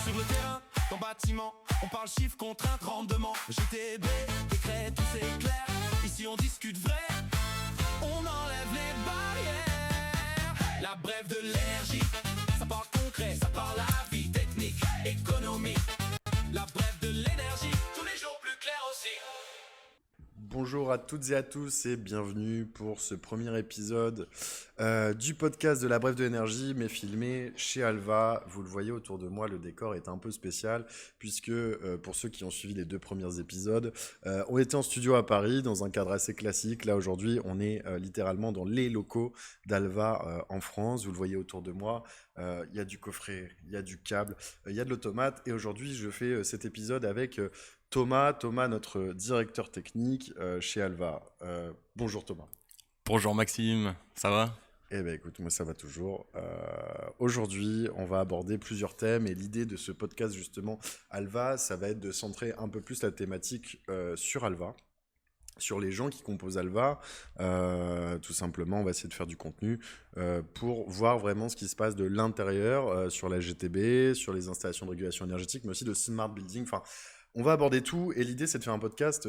Sur le terrain, dans bâtiment, on parle chiffres, contraintes, rendement. GTB, décret, tout c'est clair. Ici on discute vrai, on enlève les barrières. La brève de l'énergie, ça parle concret, ça parle la vie, technique, économie. La brève de l'énergie, tous les jours plus clair aussi. Bonjour à toutes et à tous et bienvenue pour ce premier épisode du podcast de la Brève de l'énergie, mais filmé chez Alva. Vous le voyez autour de moi, le décor est un peu spécial puisque pour ceux qui ont suivi les 2 premiers épisodes, on était en studio à Paris dans un cadre assez classique. Là aujourd'hui, on est littéralement dans les locaux d'Alva en France. Vous le voyez autour de moi, il y a du coffret, il y a du câble, il y a de l'automate et aujourd'hui je fais cet épisode avec Thomas, notre directeur technique chez Alva. Bonjour Thomas. Bonjour Maxime, ça va? Eh bien écoute, moi ça va toujours. Aujourd'hui, on va aborder plusieurs thèmes et l'idée de ce podcast justement, Alva, ça va être de centrer un peu plus la thématique sur Alva, sur les gens qui composent Alva. Tout simplement, on va essayer de faire du contenu pour voir vraiment ce qui se passe de l'intérieur sur la GTB, sur les installations de régulation énergétique, mais aussi de smart building. Enfin, on va aborder tout et l'idée c'est de faire un podcast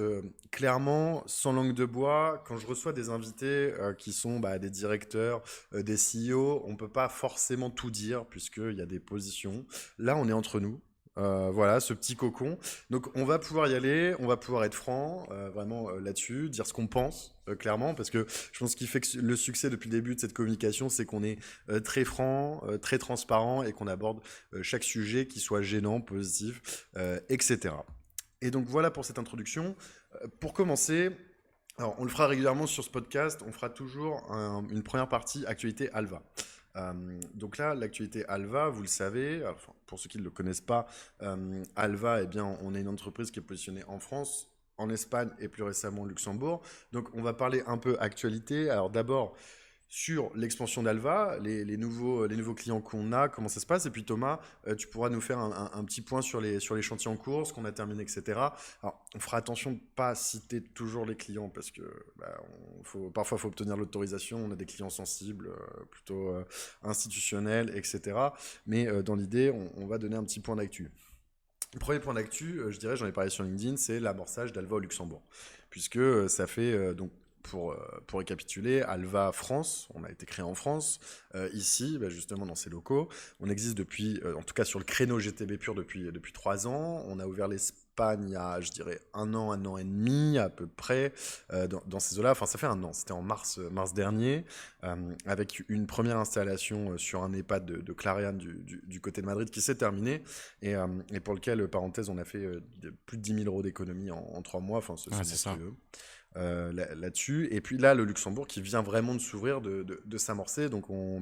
clairement sans langue de bois. Quand je reçois des invités qui sont des directeurs, des CEO, on ne peut pas forcément tout dire puisqu'il y a des positions. Là on est entre nous. Voilà, ce petit cocon. Donc on va pouvoir y aller, on va pouvoir être franc vraiment là-dessus, dire ce qu'on pense clairement, parce que je pense qu'il fait que le succès depuis le début de cette communication, c'est qu'on est très franc, très transparent et qu'on aborde chaque sujet qui soit gênant, positif, etc. Et donc voilà pour cette introduction. Pour commencer, alors on le fera régulièrement sur ce podcast, on fera toujours une première partie actualité Alva. Donc là, l'actualité Alva, vous le savez, enfin, pour ceux qui ne le connaissent pas, Alva, eh bien, on est une entreprise qui est positionnée en France, en Espagne et plus récemment au Luxembourg. Donc on va parler un peu actualité. Alors d'abord, sur l'expansion d'Alva, les nouveaux clients qu'on a, comment ça se passe. Et puis Thomas, tu pourras nous faire un petit point sur les chantiers en cours, ce qu'on a terminé, etc. Alors, on fera attention de ne pas citer toujours les clients parce que parfois, il faut obtenir l'autorisation. On a des clients sensibles, plutôt institutionnels, etc. Mais dans l'idée, on va donner un petit point d'actu. Le premier point d'actu, je dirais, j'en ai parlé sur LinkedIn, c'est l'amorçage d'Alva au Luxembourg. Puisque ça fait donc pour récapituler, Alva France, on a été créé en France, ici, justement dans ces locaux. On existe depuis, en tout cas sur le créneau GTB pur depuis 3 ans. On a ouvert l'Espagne il y a, je dirais, un an et demi à peu près, dans ces eaux-là. Enfin, ça fait un an, c'était en mars dernier, avec une première installation sur un EHPAD de Clariane du côté de Madrid qui s'est terminée et pour lequel, parenthèse, on a fait plus de 10 000 € d'économie en 3 mois. Enfin, c'est ça. là-dessus. Et puis là, le Luxembourg qui vient vraiment de s'ouvrir, de s'amorcer. Donc on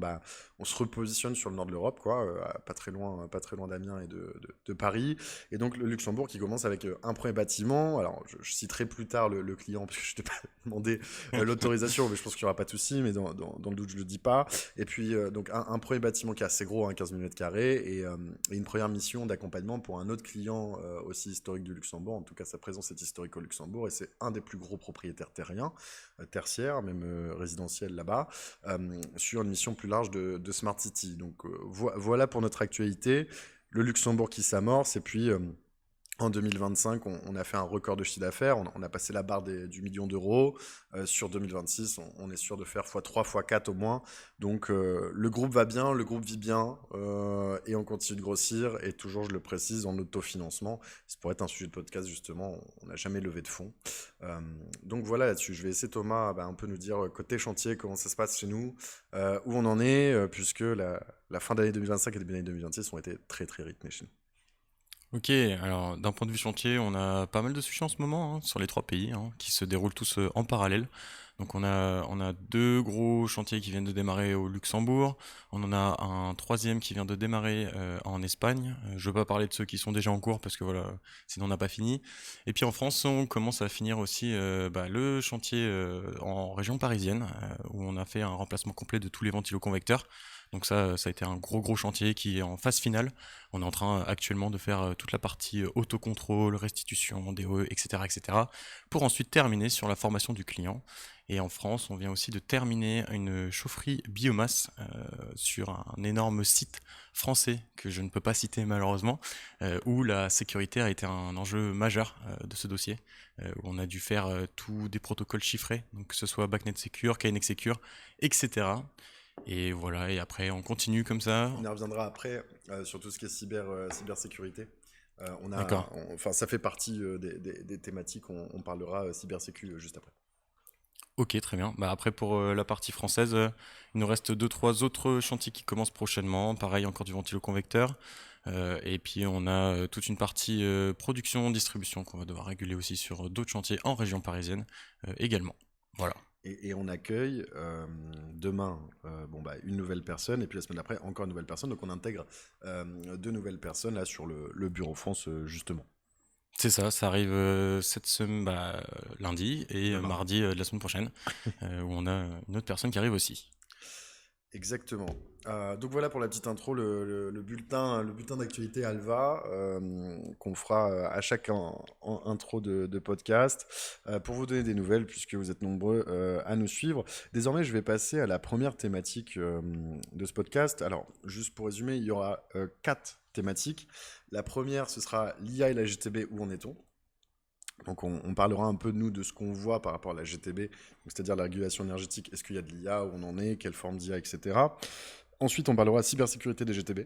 se repositionne sur le nord de l'Europe, quoi, pas très loin d'Amiens et de Paris. Et donc le Luxembourg qui commence avec un premier bâtiment. Alors je citerai plus tard le client parce que je t'ai pas demandé l'autorisation, mais je pense qu'il n'y aura pas de souci. Mais dans le doute, je le dis pas. Et puis donc un premier bâtiment qui est assez gros, 15 000 m² et une première mission d'accompagnement pour un autre client aussi historique du Luxembourg. En tout cas, sa présence est historique au Luxembourg et c'est un des plus gros propriétaires terriens, tertiaires, même résidentiels là-bas, sur une mission plus large de Smart City. Donc voilà pour notre actualité. Le Luxembourg qui s'amorce et puis en 2025, on a fait un record de chiffre d'affaires, on a passé la barre du million d'euros. Sur 2026, on est sûr de faire x3, x4 au moins. Donc le groupe va bien, le groupe vit bien, et on continue de grossir. Et toujours, je le précise, en autofinancement. Ça pourrait être un sujet de podcast, justement, on n'a jamais levé de fonds. Donc voilà là-dessus, je vais laisser Thomas un peu nous dire côté chantier, comment ça se passe chez nous, où on en est, puisque la fin d'année 2025 et début d'année 2026 ont été très très rythmés chez nous. Ok, alors d'un point de vue chantier, on a pas mal de sujets en ce moment sur les 3 pays qui se déroulent tous en parallèle. Donc on a 2 gros chantiers qui viennent de démarrer au Luxembourg, on en a un 3e qui vient de démarrer en Espagne. Je ne veux pas parler de ceux qui sont déjà en cours parce que voilà, sinon on n'a pas fini. Et puis en France, on commence à finir aussi le chantier en région parisienne où on a fait un remplacement complet de tous les ventiloconvecteurs. Donc ça a été un gros chantier qui est en phase finale. On est en train actuellement de faire toute la partie autocontrôle, restitution, DOE, etc., pour ensuite terminer sur la formation du client. Et en France, on vient aussi de terminer une chaufferie biomasse sur un énorme site français que je ne peux pas citer malheureusement, où la sécurité a été un enjeu majeur de ce dossier, où on a dû faire tous des protocoles chiffrés, donc que ce soit BACnet Secure, KNX Secure, etc. Et voilà, et après on continue comme ça. On y reviendra après sur tout ce qui est cybersécurité. D'accord. Enfin, ça fait partie des thématiques. On parlera cybersécu juste après. Ok, très bien. Bah après pour la partie française, il nous reste 2-3 autres chantiers qui commencent prochainement. Pareil, encore du ventilo-convecteur. Et puis on a toute une partie production, distribution qu'on va devoir réguler aussi sur d'autres chantiers en région parisienne également. Voilà. Et on accueille demain une nouvelle personne, et puis la semaine d'après, encore une nouvelle personne. Donc on intègre 2 nouvelles personnes là sur le bureau France, justement. C'est ça, ça arrive cette semaine, lundi et Demain. mardi de la semaine prochaine, où on a une autre personne qui arrive aussi. Exactement. Donc voilà pour la petite intro, le bulletin d'actualité Alva, qu'on fera à chaque intro de podcast, pour vous donner des nouvelles, puisque vous êtes nombreux à nous suivre. Désormais, je vais passer à la première thématique de ce podcast. Alors, juste pour résumer, il y aura 4 thématiques. La première, ce sera l'IA et la GTB, où en est-on? Donc on parlera un peu de nous, de ce qu'on voit par rapport à la GTB, c'est-à-dire la régulation énergétique. Est-ce qu'il y a de l'IA, où on en est, quelle forme d'IA, etc. Ensuite, on parlera cybersécurité des GTB.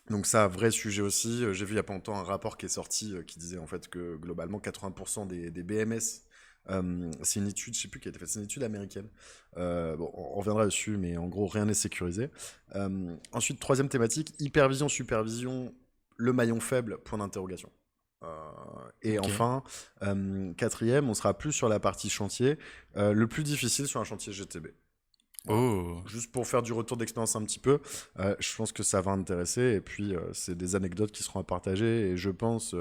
Donc ça, vrai sujet aussi. J'ai vu il y a pas longtemps un rapport qui est sorti qui disait en fait que globalement 80% des BMS, c'est une étude, je sais plus qui a été faite, c'est une étude américaine. On reviendra dessus, mais en gros, rien n'est sécurisé. Ensuite, troisième thématique, hypervision, supervision, le maillon faible, point d'interrogation. Et Ok. enfin, quatrième, on sera plus sur la partie chantier, le plus difficile sur un chantier GTB. Voilà. Oh, Juste pour faire du retour d'expérience un petit peu, je pense que ça va intéresser, et puis c'est des anecdotes qui seront à partager, et je pense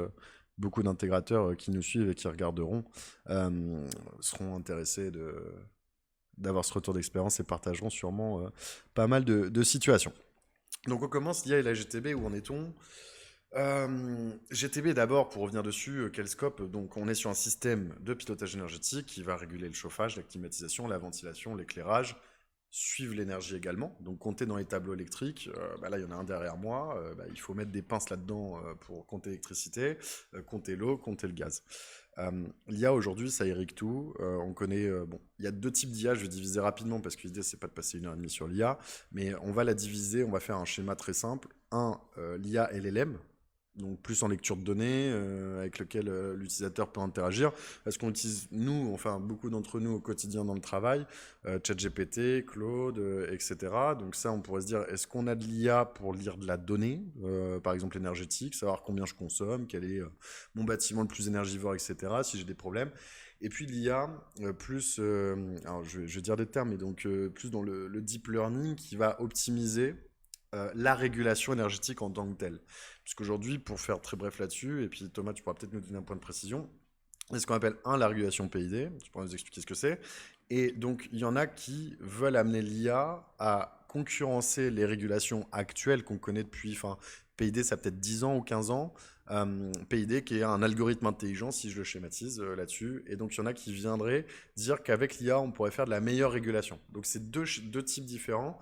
beaucoup d'intégrateurs qui nous suivent et qui regarderont seront intéressés d'avoir ce retour d'expérience et partageront sûrement pas mal de situations. Donc on commence, l'IA et la GTB, où en est-on? GTB d'abord, pour revenir dessus, quel scope? Donc on est sur un système de pilotage énergétique qui va réguler le chauffage, la climatisation, la ventilation, l'éclairage, suivre l'énergie également. Donc compter dans les tableaux électriques, là il y en a un derrière moi, il faut mettre des pinces là-dedans pour compter l'électricité, compter l'eau, compter le gaz. L'IA aujourd'hui, ça irrigue tout. On connaît, il y a 2 types d'IA, je vais diviser rapidement parce que l'idée c'est pas de passer 1h30 sur l'IA, mais on va la diviser, on va faire un schéma très simple. L'IA LLM, donc plus en lecture de données, avec lequel l'utilisateur peut interagir. Parce qu'on utilise, nous, enfin beaucoup d'entre nous au quotidien dans le travail, ChatGPT, Claude, etc. Donc ça, on pourrait se dire, est-ce qu'on a de l'IA pour lire de la donnée, par exemple énergétique, savoir combien je consomme, quel est mon bâtiment le plus énergivore, etc., si j'ai des problèmes. Et puis l'IA, alors je vais dire des termes, mais donc plus dans le deep learning qui va optimiser la régulation énergétique en tant que telle. Puisqu'aujourd'hui, pour faire très bref là-dessus, et puis Thomas, tu pourras peut-être nous donner un point de précision, c'est ce qu'on appelle la régulation PID, tu pourras nous expliquer ce que c'est. Et donc, il y en a qui veulent amener l'IA à concurrencer les régulations actuelles qu'on connaît depuis, enfin, PID, ça a peut-être 10 ans ou 15 ans, PID qui est un algorithme intelligent, si je le schématise là-dessus. Et donc, il y en a qui viendraient dire qu'avec l'IA, on pourrait faire de la meilleure régulation. Donc, c'est deux types différents.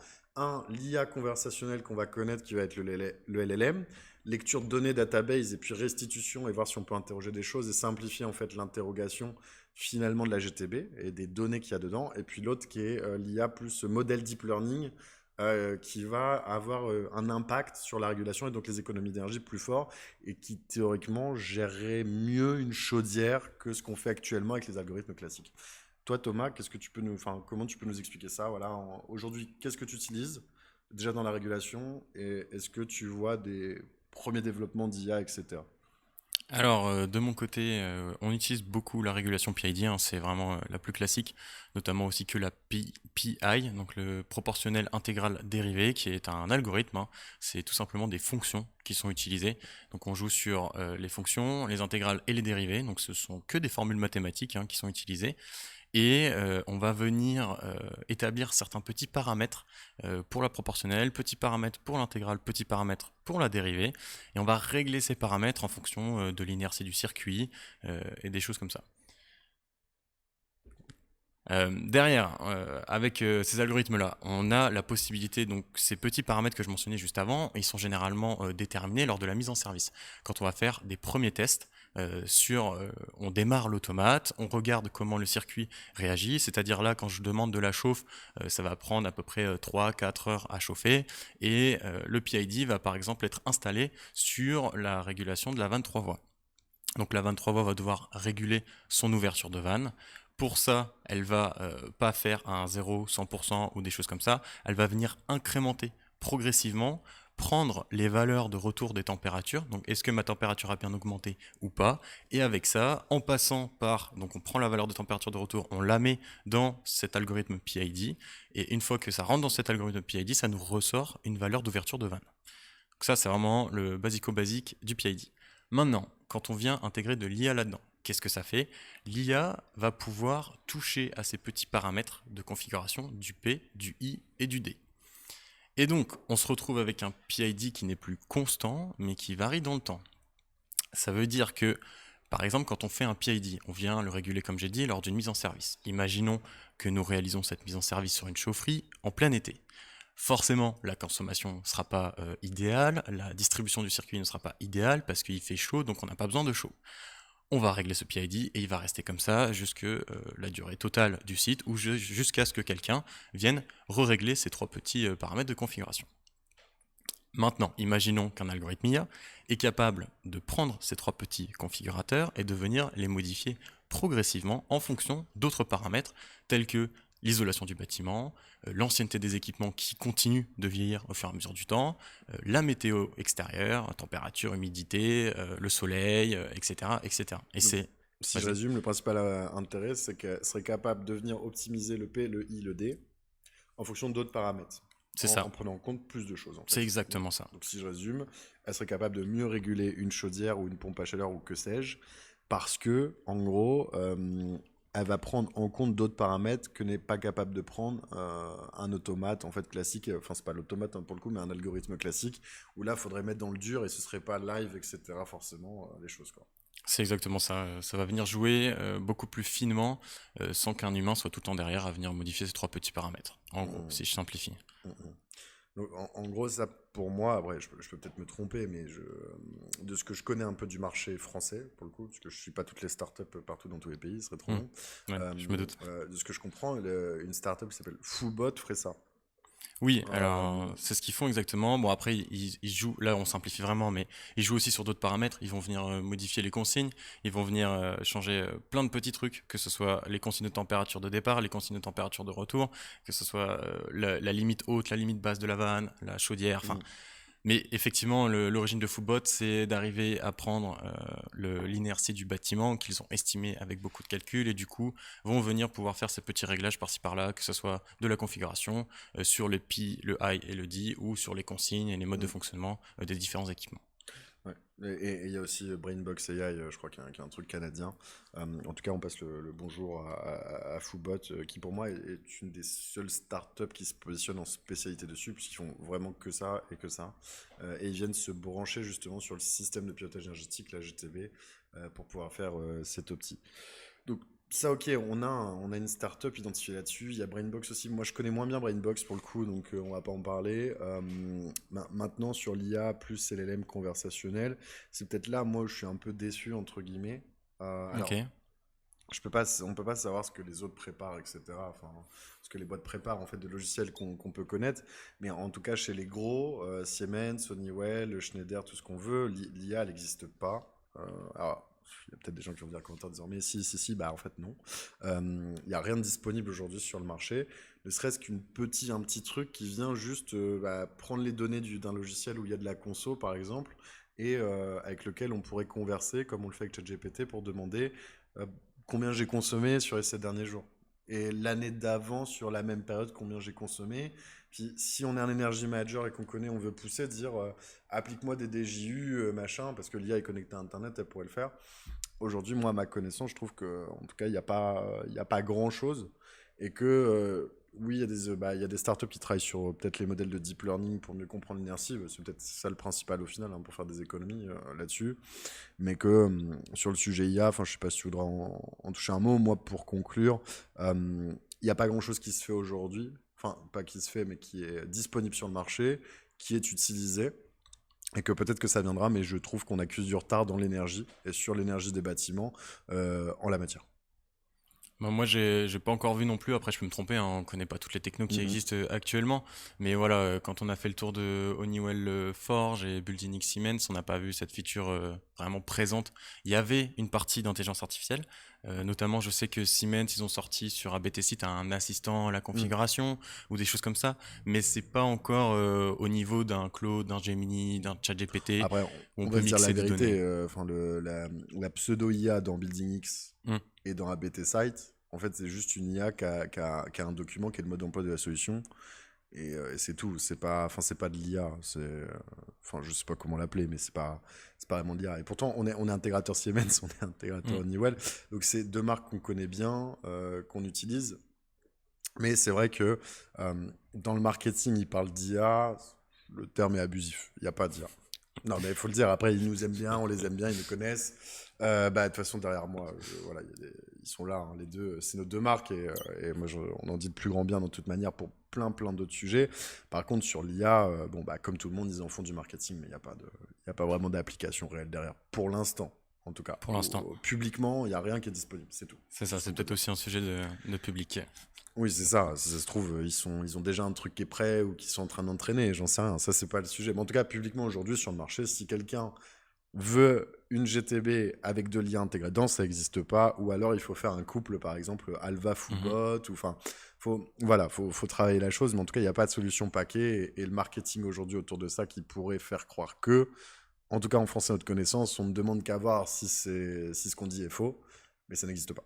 L'IA conversationnelle qu'on va connaître, qui va être le LLM, lecture de données, database, et puis restitution, et voir si on peut interroger des choses, et simplifier en fait l'interrogation finalement de la GTB, et des données qu'il y a dedans. Et puis l'autre qui est l'IA plus modèle deep learning, qui va avoir un impact sur la régulation, et donc les économies d'énergie plus fort, et qui théoriquement gérerait mieux une chaudière que ce qu'on fait actuellement avec les algorithmes classiques. Toi, Thomas, comment tu peux nous expliquer ça? Voilà, aujourd'hui, qu'est-ce que tu utilises déjà dans la régulation, et est-ce que tu vois des premiers développements d'IA, etc. alors de mon côté, on utilise beaucoup la régulation PID, hein, c'est vraiment la plus classique, notamment aussi que la PI, donc le proportionnel intégral dérivé, qui est un algorithme, hein. C'est tout simplement des fonctions qui sont utilisées. Donc on joue sur les fonctions, les intégrales et les dérivés, donc ce sont que des formules mathématiques, hein, qui sont utilisées. et on va venir établir certains petits paramètres pour la proportionnelle, petits paramètres pour l'intégrale, petits paramètres pour la dérivée, et on va régler ces paramètres en fonction de l'inertie du circuit et des choses comme ça. Derrière, avec ces algorithmes-là, on a la possibilité, donc ces petits paramètres que je mentionnais juste avant, ils sont généralement déterminés lors de la mise en service. Quand on va faire des premiers tests, on démarre l'automate, on regarde comment le circuit réagit, c'est-à-dire là, quand je demande de la chauffe, ça va prendre à peu près 3-4 heures à chauffer, et le PID va par exemple être installé sur la régulation de la vanne 3 voies. Donc la vanne 3 voies va devoir réguler son ouverture de vanne. Pour ça, elle va pas faire un 0, 100% ou des choses comme ça. Elle va venir incrémenter progressivement, prendre les valeurs de retour des températures. Donc, est-ce que ma température a bien augmenté ou pas? Et avec ça, en passant par, donc on prend la valeur de température de retour, on la met dans cet algorithme PID. Et une fois que ça rentre dans cet algorithme PID, ça nous ressort une valeur d'ouverture de vanne. Donc ça, c'est vraiment le basico-basique du PID. Maintenant, quand on vient intégrer de l'IA là-dedans, qu'est-ce que ça fait? L'IA va pouvoir toucher à ces petits paramètres de configuration du P, du I et du D. Et donc, on se retrouve avec un PID qui n'est plus constant, mais qui varie dans le temps. Ça veut dire que, par exemple, quand on fait un PID, on vient le réguler, comme j'ai dit, lors d'une mise en service. Imaginons que nous réalisons cette mise en service sur une chaufferie en plein été. Forcément, la consommation ne sera pas idéale, la distribution du circuit ne sera pas idéale parce qu'il fait chaud, donc on n'a pas besoin de chaud. On va régler ce PID et il va rester comme ça jusqu'à la durée totale du site ou jusqu'à ce que quelqu'un vienne régler ces trois petits paramètres de configuration. Maintenant, imaginons qu'un algorithme IA est capable de prendre ces trois petits configurateurs et de venir les modifier progressivement en fonction d'autres paramètres tels que l'isolation du bâtiment, l'ancienneté des équipements qui continuent de vieillir au fur et à mesure du temps, la météo extérieure, température, humidité, le soleil, etc., etc. Et c'est... Si je résume, le principal intérêt, c'est qu'elle serait capable de venir optimiser le P, le I, le D en fonction d'autres paramètres. C'est ça. En prenant en compte plus de choses. En fait. C'est exactement ça. Donc si je résume, elle serait capable de mieux réguler une chaudière ou une pompe à chaleur ou que sais-je, parce que, en gros, elle va prendre en compte d'autres paramètres que n'est pas capable de prendre un automate en fait classique. Enfin, c'est pas l'automate pour le coup, mais un algorithme classique où là, il faudrait mettre dans le dur et ce serait pas live, etc. Forcément, les choses quoi. C'est exactement ça. Ça va venir jouer beaucoup plus finement sans qu'un humain soit tout le temps derrière à venir modifier ces trois petits paramètres. En gros, si je simplifie. Donc, en gros, ça pour moi, après, je peux peut-être me tromper, mais de ce que je connais un peu du marché français, pour le coup, parce que je suis pas toutes les startups partout dans tous les pays, ce serait trop long. Ouais, je me doute. De ce que je comprends, une startup qui s'appelle Foobot ferait ça. Oui, alors c'est ce qu'ils font exactement. Bon, après, ils jouent, là on simplifie vraiment, mais ils jouent aussi sur d'autres paramètres. Ils vont venir modifier les consignes, ils vont venir changer plein de petits trucs, que ce soit les consignes de température de départ, les consignes de température de retour, que ce soit la limite haute, la limite basse de la vanne, la chaudière, enfin. Mais effectivement, l'origine de Foobot, c'est d'arriver à prendre l'inertie du bâtiment qu'ils ont estimé avec beaucoup de calculs et du coup vont venir pouvoir faire ces petits réglages par-ci par-là, que ce soit de la configuration sur le Pi, le I et le D ou sur les consignes et les modes de fonctionnement des différents équipements. Ouais. Et il y a aussi Brainbox AI, je crois qu'il y a un truc canadien. En tout cas, on passe le bonjour à Foobot, qui pour moi est une des seules startups qui se positionnent en spécialité dessus, puisqu'ils font vraiment que ça et que ça. Et ils viennent se brancher justement sur le système de pilotage énergétique, la GTB, pour pouvoir faire cette opti. Donc, ça, ok, on a une startup identifiée là-dessus. Il y a Brainbox aussi. Moi, je connais moins bien Brainbox pour le coup, donc on va pas en parler. Maintenant, sur l'IA plus LLM conversationnel, c'est peut-être là, moi, je suis un peu déçu, entre guillemets. Alors, Ok. on peut pas savoir ce que les autres préparent, etc. Enfin, ce que les boîtes préparent, en fait, de logiciels qu'on peut connaître. Mais en tout cas, chez les gros, Siemens, Honeywell, Schneider, tout ce qu'on veut, l'IA, elle n'existe pas. Alors, il y a peut-être des gens qui vont dire en commentaire disant mais si, bah en fait non. Il n'y a rien de disponible aujourd'hui sur le marché, ne serait-ce un petit truc qui vient juste prendre les données d'un logiciel où il y a de la conso par exemple, et avec lequel on pourrait converser comme on le fait avec ChatGPT pour demander combien j'ai consommé sur les 7 derniers jours. Et l'année d'avant, sur la même période, combien j'ai consommé. Puis si on est un energy manager et qu'on connaît, on veut pousser, dire applique-moi des DJU, machin, parce que l'IA est connectée à Internet, elle pourrait le faire. aujourd'hui, moi, à ma connaissance, je trouve que, en tout cas, il y a pas grand-chose. Et que, oui, il y a des startups qui travaillent sur peut-être les modèles de deep learning pour mieux comprendre l'inertie. C'est peut-être ça le principal au final, hein, pour faire des économies là-dessus. Mais que sur le sujet IA, enfin, je sais pas si tu voudras en toucher un mot. Moi, pour conclure, il n'y a pas grand-chose qui se fait aujourd'hui. Enfin, pas qui se fait, mais qui est disponible sur le marché, qui est utilisé. Et que peut-être que ça viendra, mais je trouve qu'on accuse du retard dans l'énergie et sur l'énergie des bâtiments en la matière. Bah, moi, j'ai pas encore vu non plus. Après, je peux me tromper, hein, on connaît pas toutes les technos qui Mhm. existent actuellement. Mais voilà, quand on a fait le tour de Honeywell Forge et Building X Siemens, on n'a pas vu cette feature vraiment présente. Il y avait une partie d'intelligence artificielle. Notamment, je sais que Siemens, ils ont sorti sur ABT Site un assistant à la Mhm. configuration ou des choses comme ça. Mais c'est pas encore au niveau d'un Claude, d'un Gemini, d'un ChatGPT Après, où on on peut va se dire la mixer des données. vérité. Enfin, la pseudo-IA dans Building X Hmm. et dans ABT Site, en fait, c'est juste une IA qui a un document qui est le mode d'emploi de la solution. Et c'est tout. C'est pas de l'IA. Enfin, je sais pas comment l'appeler, mais c'est pas vraiment de l'IA. Et pourtant, on est intégrateur Siemens, on est intégrateur Hmm. Honeywell. Donc, c'est deux marques qu'on connaît bien, qu'on utilise. Mais c'est vrai que dans le marketing, ils parlent d'IA. Le terme est abusif. Il n'y a pas d'IA. Non, mais il faut le dire. Après, ils nous aiment bien, on les aime bien, ils nous connaissent. Bah, de toute façon, derrière moi, voilà, ils sont là, hein, les deux. C'est nos deux marques et moi, on en dit de plus grand bien de toute manière pour plein d'autres sujets. Par contre, sur l'IA, bon, bah, comme tout le monde, ils en font du marketing, mais il y a pas vraiment d'application réelle derrière. Pour l'instant, en tout cas. Pour l'instant. Publiquement, il n'y a rien qui est disponible. C'est tout. C'est C'est ça, ce c'est qu'on peut peut-être dire. aussi un sujet de public. Oui, c'est ça. Si ça se trouve, ils ont déjà un truc qui est prêt ou qu'ils sont en train d'entraîner. J'en sais rien. Ça, c'est pas le sujet. Mais en tout cas, publiquement aujourd'hui sur le marché, si quelqu'un veut une GTB avec de l'IA intégré dedans, ça n'existe pas. Ou alors, il faut faire un couple, par exemple, Alva Mhm. Fullbot. Ou enfin, voilà, faut travailler la chose. Mais en tout cas, il n'y a pas de solution paquet. Et le marketing aujourd'hui autour de ça qui pourrait faire croire que, en tout cas en France à notre connaissance, on ne demande qu'à voir si ce qu'on dit est faux. Mais ça n'existe pas.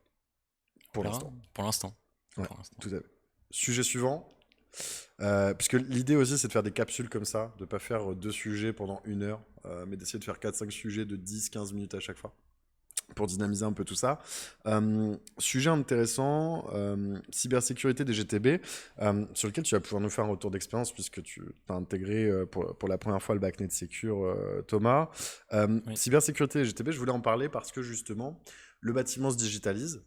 On Pour verra l'instant. pour l'instant. Ouais, Pour l'instant. tout à fait. Sujet suivant. Puisque l'idée aussi, c'est de faire des capsules comme ça, de pas faire deux sujets pendant une heure, mais d'essayer de faire quatre cinq sujets de 10 15 minutes à chaque fois, pour dynamiser un peu tout ça. Sujet intéressant, cybersécurité des GTB, sur lequel tu vas pouvoir nous faire un retour d'expérience, puisque tu as intégré pour la première fois le BACnet Secure, Thomas. Oui. Cybersécurité des GTB, je voulais en parler parce que justement, le bâtiment se digitalise.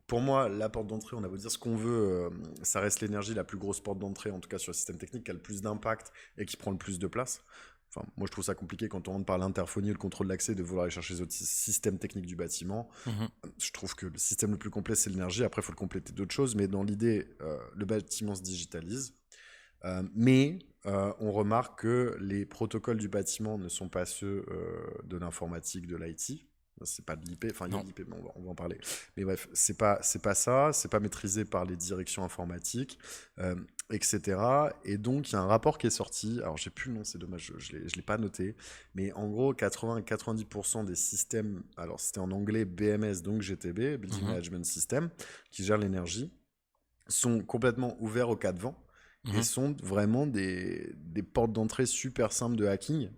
Pour moi, la porte d'entrée, on a beau dire ce qu'on veut, ça reste l'énergie, la plus grosse porte d'entrée, en tout cas sur le système technique, qui a le plus d'impact et qui prend le plus de place. Enfin, moi, je trouve ça compliqué quand on rentre par l'interphonie ou le contrôle d'accès de vouloir aller chercher les autres systèmes techniques du bâtiment. Mhm. Je trouve que le système le plus complet, c'est l'énergie. Après, il faut le compléter d'autres choses. Mais dans l'idée, le bâtiment se digitalise. Mais on remarque que les protocoles du bâtiment ne sont pas ceux de l'informatique, de l'IT. C'est pas de l'IP, enfin il y a de Non. l'IP, mais on va en parler. Mais bref, c'est pas ça, c'est pas maîtrisé par les directions informatiques, etc. Et donc il y a un rapport qui est sorti, alors j'ai plus le nom, c'est dommage, je l'ai pas noté, mais en gros 80-90% des systèmes, alors c'était en anglais BMS, donc GTB, Building Mhm. Management System, qui gèrent l'énergie, sont complètement ouverts au cas de vent et Mhm. sont vraiment des portes d'entrée super simples de hacking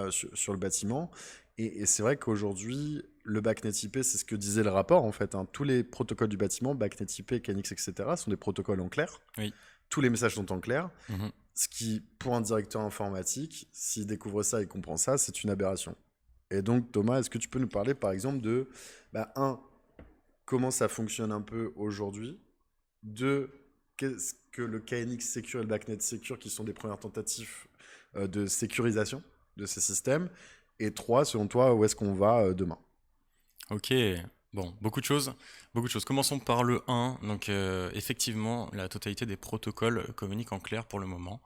sur le bâtiment. Et c'est vrai qu'aujourd'hui, le BACnet IP, c'est ce que disait le rapport en fait, hein. Tous les protocoles du bâtiment, BACnet IP, KNX, etc., sont des protocoles en clair. Oui. Tous les messages sont en clair. Mhm. Ce qui, pour un directeur informatique, s'il découvre ça et comprend ça, c'est une aberration. Et donc, Thomas, est-ce que tu peux nous parler par exemple de, comment ça fonctionne un peu aujourd'hui? Deux, qu'est-ce que le KNX Secure et le BACnet Secure, qui sont des premières tentatives de sécurisation de ces systèmes? Et trois, selon toi, où est-ce qu'on va demain? Ok, bon, beaucoup de choses. Beaucoup de choses. Commençons par le 1. Donc, effectivement, la totalité des protocoles communiquent en clair pour le moment.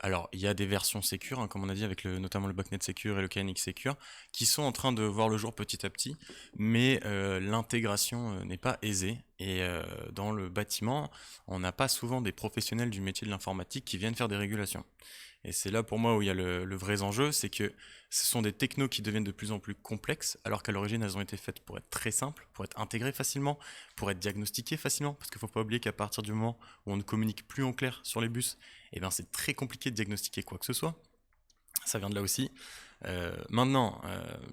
Alors, il y a des versions sécures, hein, comme on a dit, avec notamment le BACnet Secure et le KNX Secure, qui sont en train de voir le jour petit à petit, mais l'intégration n'est pas aisée. Et dans le bâtiment, on n'a pas souvent des professionnels du métier de l'informatique qui viennent faire des régulations. Et c'est là pour moi où il y a le vrai enjeu, c'est que ce sont des technos qui deviennent de plus en plus complexes, alors qu'à l'origine elles ont été faites pour être très simples, pour être intégrées facilement, pour être diagnostiquées facilement, parce qu'il ne faut pas oublier qu'à partir du moment où on ne communique plus en clair sur les bus, eh ben c'est très compliqué de diagnostiquer quoi que ce soit. Ça vient de là aussi. Maintenant,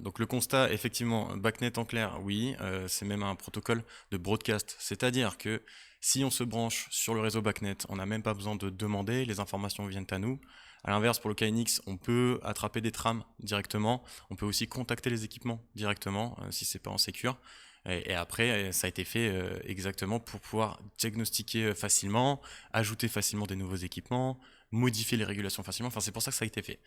donc le constat, effectivement, BACnet en clair, oui, c'est même un protocole de broadcast, c'est-à-dire que si on se branche sur le réseau BACnet, on n'a même pas besoin de demander, les informations viennent à nous. À l'inverse, pour le KNX, on peut attraper des trames directement, on peut aussi contacter les équipements directement, si c'est pas en sécure. Et après, ça a été fait exactement pour pouvoir diagnostiquer facilement, ajouter facilement des nouveaux équipements, modifier les régulations facilement. Enfin, c'est pour ça que ça a été fait.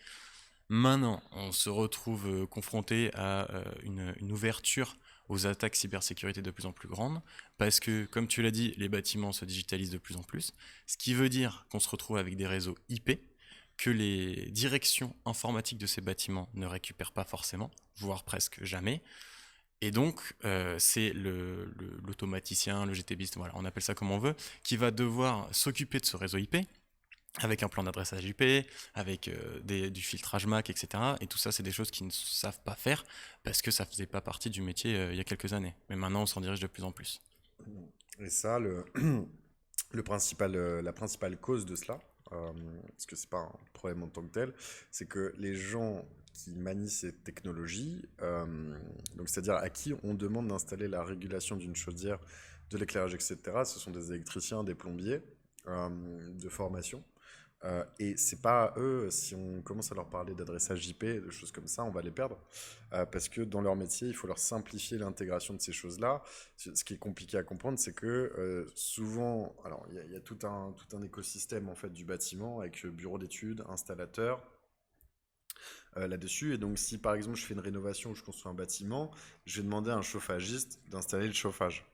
Maintenant, on se retrouve confronté à une ouverture aux attaques cybersécurité de plus en plus grandes, parce que, comme tu l'as dit, les bâtiments se digitalisent de plus en plus, ce qui veut dire qu'on se retrouve avec des réseaux IP, que les directions informatiques de ces bâtiments ne récupèrent pas forcément, voire presque jamais. Et donc, c'est l'automaticien, le GTBiste, voilà, on appelle ça comme on veut, qui va devoir s'occuper de ce réseau IP, avec un plan d'adressage IP, avec du filtrage MAC, etc. Et tout ça, c'est des choses qu'ils ne savent pas faire, parce que ça faisait pas partie du métier il y a quelques années. Mais maintenant, on s'en dirige de plus en plus. Et ça, la principale cause de cela, parce que c'est pas un problème en tant que tel, c'est que les gens qui manient ces technologies, donc c'est-à-dire à qui on demande d'installer la régulation d'une chaudière, de l'éclairage, etc., ce sont des électriciens, des plombiers de formation. Et c'est pas à eux, si on commence à leur parler d'adressage IP, de choses comme ça, on va les perdre. Parce que dans leur métier, il faut leur simplifier l'intégration de ces choses-là. Ce qui est compliqué à comprendre, c'est que souvent, alors il y a tout un écosystème en fait du bâtiment avec bureau d'études, installateur là-dessus. Et donc, si par exemple je fais une rénovation ou je construis un bâtiment, je vais demander à un chauffagiste d'installer le chauffage.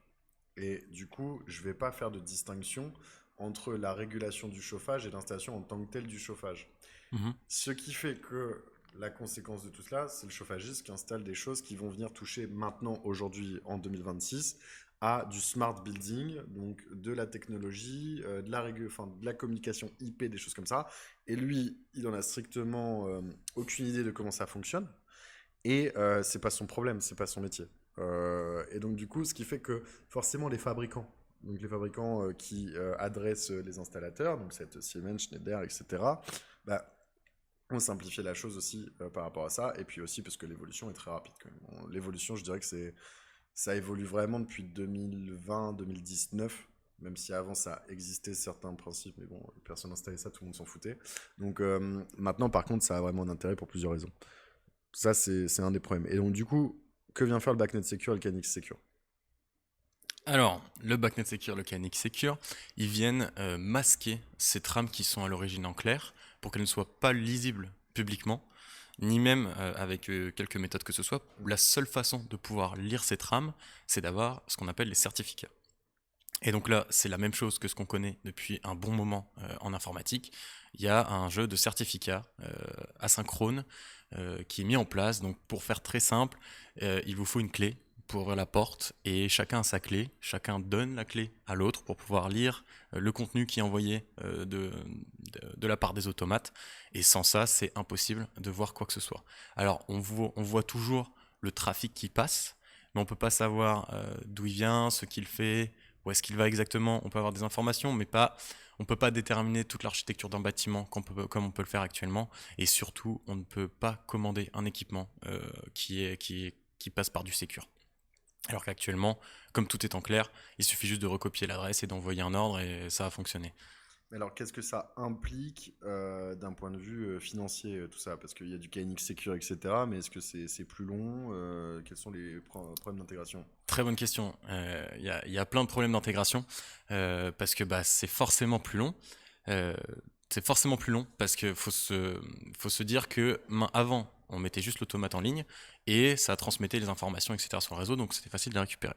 Et du coup, je ne vais pas faire de distinction entre la régulation du chauffage et l'installation en tant que telle du chauffage. Mhm. Ce qui fait que la conséquence de tout cela, c'est le chauffagiste qui installe des choses qui vont venir toucher maintenant, aujourd'hui, en 2026, à du smart building, donc de la technologie, de la communication IP, des choses comme ça. Et lui, il en a strictement aucune idée de comment ça fonctionne. Et c'est pas son problème, c'est pas son métier. Et donc du coup, ce qui fait que forcément donc les fabricants qui adressent les installateurs, donc cette Siemens, Schneider, etc., bah, ont simplifié la chose aussi par rapport à ça. Et puis aussi parce que l'évolution est très rapide quand même. L'évolution, je dirais que ça évolue vraiment depuis 2020-2019. Même si avant ça existait certains principes, mais bon, personne n'installait ça, tout le monde s'en foutait. Donc maintenant, par contre, ça a vraiment un intérêt pour plusieurs raisons. Ça, c'est un des problèmes. Et donc, du coup, que vient faire le BACnet Secure et le KNX Secure? Alors, le BACnet Secure, le KNX Secure, ils viennent masquer ces trames qui sont à l'origine en clair pour qu'elles ne soient pas lisibles publiquement, ni même avec quelques méthodes que ce soit. La seule façon de pouvoir lire ces trames, c'est d'avoir ce qu'on appelle les certificats. Et donc là, c'est la même chose que ce qu'on connaît depuis un bon moment en informatique. Il y a un jeu de certificats asynchrone qui est mis en place. Donc pour faire très simple, il vous faut une clé pour ouvrir la porte et chacun a sa clé. Chacun donne la clé à l'autre pour pouvoir lire le contenu qui est envoyé de la part des automates. Et sans ça, c'est impossible de voir quoi que ce soit. Alors on voit toujours le trafic qui passe, mais on ne peut pas savoir d'où il vient, ce qu'il fait, où est-ce qu'il va exactement. On peut avoir des informations, mais on ne peut pas déterminer toute l'architecture d'un bâtiment comme on peut le faire actuellement. Et surtout, on ne peut pas commander un équipement qui passe par du Secure. Alors qu'actuellement, comme tout est en clair, il suffit juste de recopier l'adresse et d'envoyer un ordre et ça va fonctionner. Mais alors, qu'est-ce que ça implique d'un point de vue financier, tout ça? Parce qu'il y a du KNX Secure, etc. Mais est-ce que c'est plus long? Quels sont les problèmes d'intégration? Très bonne question. Il y a plein de problèmes d'intégration parce que c'est forcément plus long. C'est forcément plus long parce qu'il faut se dire que avant, on mettait juste l'automate en ligne et ça transmettait les informations, etc. sur le réseau, donc c'était facile de les récupérer.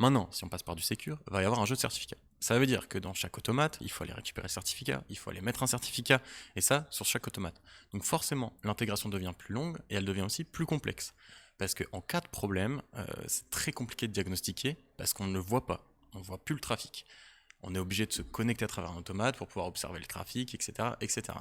Maintenant, si on passe par du Secure, il va y avoir un jeu de certificats. Ça veut dire que dans chaque automate, il faut aller récupérer le certificat, il faut aller mettre un certificat, et ça sur chaque automate. Donc forcément, l'intégration devient plus longue et elle devient aussi plus complexe. Parce qu'en cas de problème, c'est très compliqué de diagnostiquer parce qu'on ne le voit pas, on ne voit plus le trafic. On est obligé de se connecter à travers un automate pour pouvoir observer le trafic, etc. etc.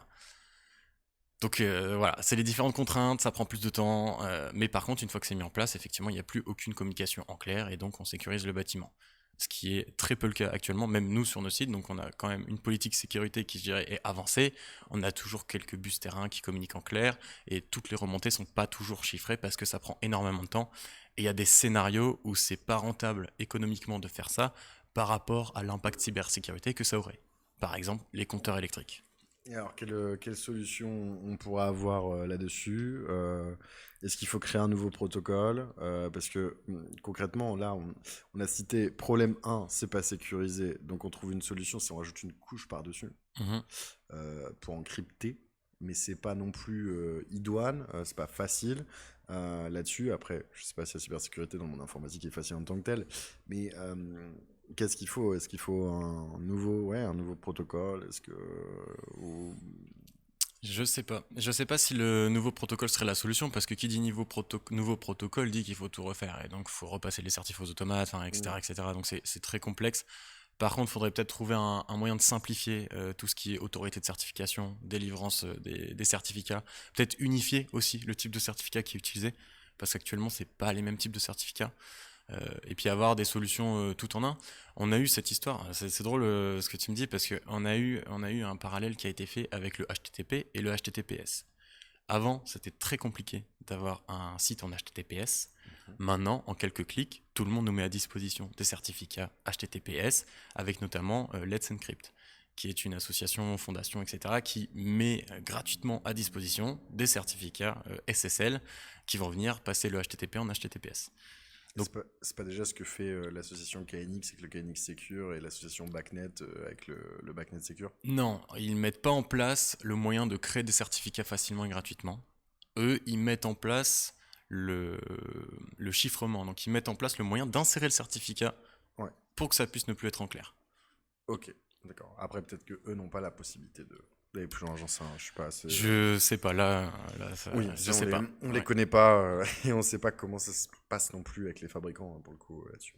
Donc voilà, c'est les différentes contraintes, ça prend plus de temps, mais par contre, une fois que c'est mis en place, effectivement, il n'y a plus aucune communication en clair et donc on sécurise le bâtiment. ce qui est très peu le cas actuellement, même nous sur nos sites. Donc on a quand même une politique sécurité qui, je dirais, est avancée. On a toujours quelques bus terrain qui communiquent en clair, et toutes les remontées sont pas toujours chiffrées parce que ça prend énormément de temps. Et il y a des scénarios où c'est pas rentable économiquement de faire ça par rapport à l'impact cybersécurité que ça aurait. Par exemple, les compteurs électriques. Et alors, quelle solution on pourra avoir là-dessus? Est-ce qu'il faut créer un nouveau protocole? Parce que concrètement, là, on a cité problème 1, c'est pas sécurisé. Donc on trouve une solution si on rajoute une couche par-dessus Mhm. pour encrypter. Mais c'est pas non plus idoine, c'est pas facile là-dessus. Après, je sais pas si la cybersécurité dans le monde informatique est facile en tant que tel, mais qu'est-ce qu'il faut? Est-ce qu'il faut un nouveau protocole? Est-ce que ou- Je sais pas. Je sais pas si le nouveau protocole serait la solution, parce que qui dit nouveau protocole dit qu'il faut tout refaire, et donc il faut repasser les certifs aux automates, enfin, Mm. etc., etc. Donc c'est très complexe. Par contre, il faudrait peut-être trouver un moyen de simplifier tout ce qui est autorité de certification, délivrance des certificats. Peut-être unifier aussi le type de certificat qui est utilisé, parce qu'actuellement, c'est pas les mêmes types de certificats. Et puis avoir des solutions tout en un. On a eu cette histoire, c'est drôle ce que tu me dis, parce qu'on a eu un parallèle qui a été fait avec le HTTP et le HTTPS. Avant, c'était très compliqué d'avoir un site en HTTPS. Maintenant, en quelques clics, tout le monde nous met à disposition des certificats HTTPS, avec notamment Let's Encrypt, qui est une association, fondation, etc., qui met gratuitement à disposition des certificats SSL qui vont venir passer le HTTP en HTTPS. Donc, c'est pas déjà ce que fait l'association KNX avec le KNX Secure et l'association Backnet avec le Backnet Secure? non, ils ne mettent pas en place le moyen de créer des certificats facilement et gratuitement. Eux, ils mettent en place le, le chiffrement. Donc, ils mettent en place le moyen d'insérer le certificat Ouais, pour que ça puisse ne plus être en clair. ok, d'accord. Après, peut-être que eux n'ont pas la possibilité d'aller plus loin, j'en sais rien, je suis pas assez. Je sais pas, là Oui, je ça, sais pas. on les Ouais. connaît pas et on sait pas comment ça se passe non plus avec les fabricants pour le coup là-dessus.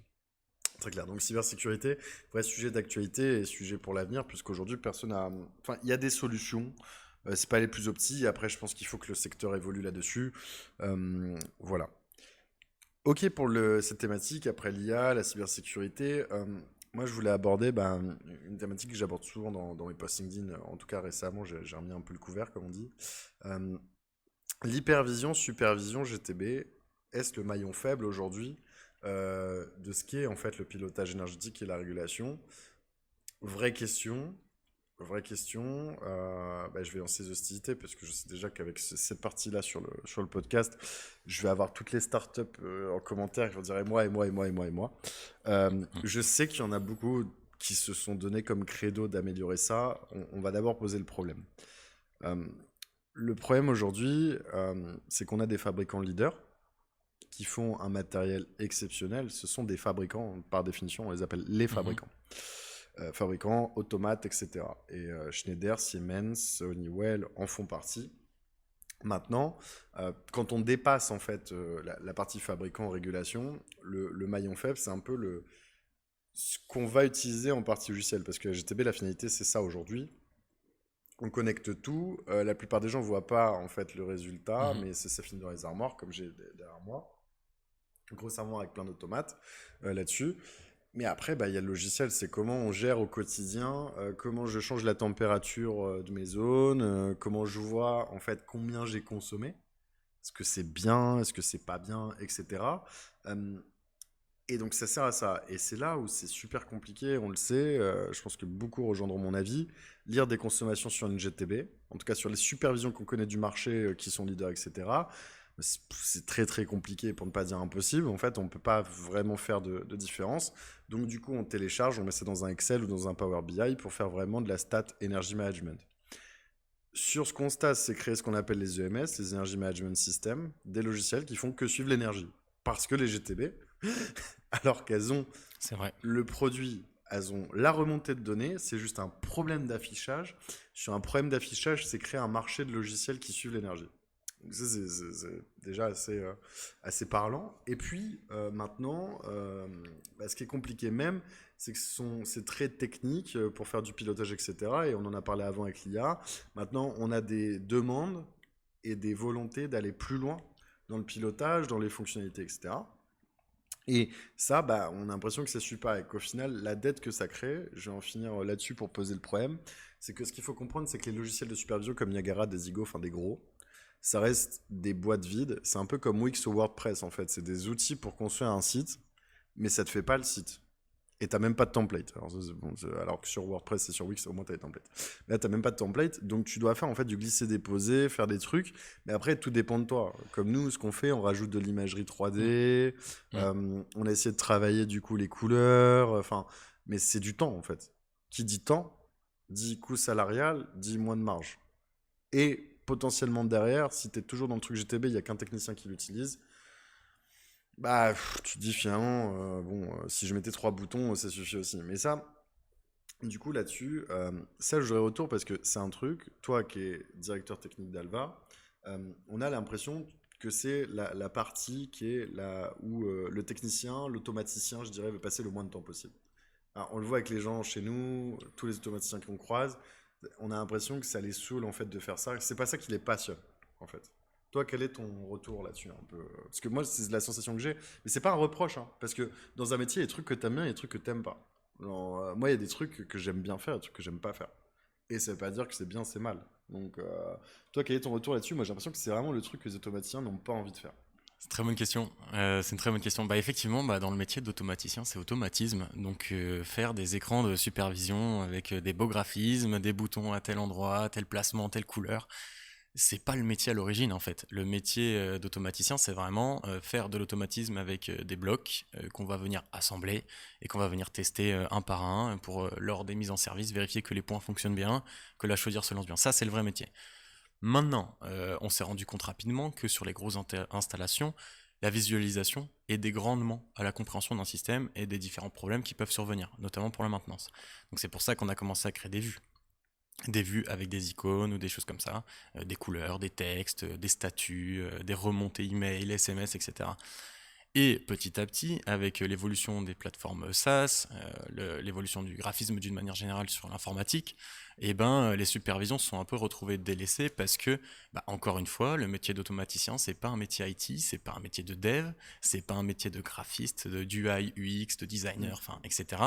Très clair. Donc cybersécurité, vrai sujet d'actualité et sujet pour l'avenir, puisqu'aujourd'hui personne a. Enfin, il y a des solutions. C'est pas les plus optis. Après, je pense qu'il faut que le secteur évolue là-dessus. Voilà. Ok pour cette thématique. Après l'IA, la cybersécurité. Moi, je voulais aborder une thématique que j'aborde souvent dans mes posts LinkedIn. En tout cas, récemment, j'ai remis un peu le couvert, comme on dit. Euh, L'hypervision, supervision, GTB, est-ce le maillon faible aujourd'hui de ce qu'est en fait le pilotage énergétique et la régulation? Vraie question. Vraie question. Je vais lancer les hostilités parce que je sais déjà qu'avec cette partie-là sur le podcast, je vais avoir toutes les startups en commentaire qui vont dire et moi, et moi, et moi, et moi, et moi. Je sais qu'il y en a beaucoup qui se sont donné comme credo d'améliorer ça. On va d'abord poser le problème. Euh, le problème aujourd'hui, c'est qu'on a des fabricants leaders qui font un matériel exceptionnel. Ce sont des fabricants, par définition, on les appelle les Mhm. fabricants. Fabricants, automates, etc. Et Schneider, Siemens, Honeywell en font partie. Maintenant, quand on dépasse en fait la partie fabricant régulation, le maillon faible, c'est un peu ce qu'on va utiliser en partie logicielle. Parce que la GTB, la finalité, c'est ça aujourd'hui. On connecte tout. La plupart des gens ne voient pas en fait le résultat, Mhm. mais ça finit dans les armoires, comme j'ai derrière moi. Gros armoire avec plein d'automates là-dessus. Mais après, il y a le logiciel, c'est comment on gère au quotidien, comment je change la température de mes zones, comment je vois en fait combien j'ai consommé. Est-ce que c'est bien, est-ce que c'est pas bien, etc. Euh, et donc ça sert à ça. Et c'est là où c'est super compliqué, on le sait, je pense que beaucoup rejoindront mon avis, lire des consommations sur une GTB, en tout cas sur les supervisions qu'on connaît du marché, qui sont leaders, etc. C'est très très compliqué pour ne pas dire impossible. En fait, on ne peut pas vraiment faire de différence. Donc du coup, on télécharge, on met ça dans un Excel ou dans un Power BI pour faire vraiment de la stat energy management. Sur ce constat, c'est créer ce qu'on appelle les EMS, les Energy Management Systems, des logiciels qui font que suivre l'énergie. Parce que les GTB, alors qu'elles ont C'est vrai. le produit, elles ont la remontée de données, c'est juste un problème d'affichage. Sur un problème d'affichage, c'est créer un marché de logiciels qui suivent l'énergie. Donc ça, c'est déjà assez parlant. Et puis, maintenant, ce qui est compliqué même, c'est que c'est très technique pour faire du pilotage, etc. Et on en a parlé avant avec l'IA. Maintenant, on a des demandes et des volontés d'aller plus loin dans le pilotage, dans les fonctionnalités, etc. Et ça, bah, on a l'impression que ça suit pas et qu'au final, la dette que ça crée, je vais en finir là-dessus pour poser le problème, c'est que ce qu'il faut comprendre, c'est que les logiciels de supervision comme Niagara, Desigo, enfin des gros, ça reste des boîtes vides. C'est un peu comme Wix ou WordPress en fait. C'est des outils pour construire un site, mais ça te fait pas le site. Et t'as même pas de template. Alors, bon, alors que sur WordPress et sur Wix, au moins t'as des templates. Là, t'as même pas de template, donc tu dois faire en fait du glisser-déposer, faire des trucs. Mais après, tout dépend de toi. Comme nous, ce qu'on fait, on rajoute de l'imagerie 3D. On a essayé de travailler du coup les couleurs. Enfin, mais c'est du temps en fait. Qui dit temps, dit coût salarial, dit moins de marge. Et potentiellement derrière, si t'es toujours dans le truc GTB, il y a qu'un technicien qui l'utilise. Bah, tu te dis finalement, si je mettais 3 boutons, ça suffit aussi. Mais ça, du coup, là-dessus, ça, j'aurais retour parce que c'est un truc, toi qui es directeur technique d'Alva, on a l'impression que c'est la partie qui est là où le technicien, l'automaticien, je dirais, veut passer le moins de temps possible. Alors, on le voit avec les gens chez nous, tous les automaticiens qu'on croise, on a l'impression que ça les saoule en fait de faire ça. C'est pas ça qui les passionne, en fait. Toi, quel est ton retour là-dessus un peu? Parce que moi, c'est la sensation que j'ai. Mais c'est pas un reproche, hein, parce que dans un métier, il y a des trucs que t'aimes bien et des trucs que t'aimes pas. Genre, moi, il y a des trucs que j'aime bien faire et des trucs que j'aime pas faire. Et ça veut pas dire que c'est bien, c'est mal. Donc, toi, quel est ton retour là-dessus? Moi, j'ai l'impression que c'est vraiment le truc que les automaticiens n'ont pas envie de faire. C'est une très bonne question. C'est une très bonne question. Bah effectivement, bah, dans le métier d'automaticien, c'est automatisme. Donc faire des écrans de supervision avec des beaux graphismes, des boutons à tel endroit, tel placement, telle couleur, c'est pas le métier à l'origine en fait. Le métier d'automaticien, c'est vraiment faire de l'automatisme avec des blocs qu'on va venir assembler et qu'on va venir tester un par un pour lors des mises en service vérifier que les points fonctionnent bien, que la chaudière se lance bien. Ça, c'est le vrai métier. Maintenant, on s'est rendu compte rapidement que sur les grosses installations, la visualisation aidait grandement à la compréhension d'un système et des différents problèmes qui peuvent survenir, notamment pour la maintenance. Donc c'est pour ça qu'on a commencé à créer des vues. Des vues avec des icônes ou des choses comme ça, des couleurs, des textes, des statuts, des remontées email, SMS, etc. Et petit à petit, avec l'évolution des plateformes SaaS, l'évolution du graphisme d'une manière générale sur l'informatique, eh ben, les supervisions sont un peu retrouvées délaissées parce que, bah, encore une fois, le métier d'automaticien, c'est pas un métier IT, c'est pas un métier de dev, c'est pas un métier de graphiste, d'UI, UX, de designer, enfin, etc.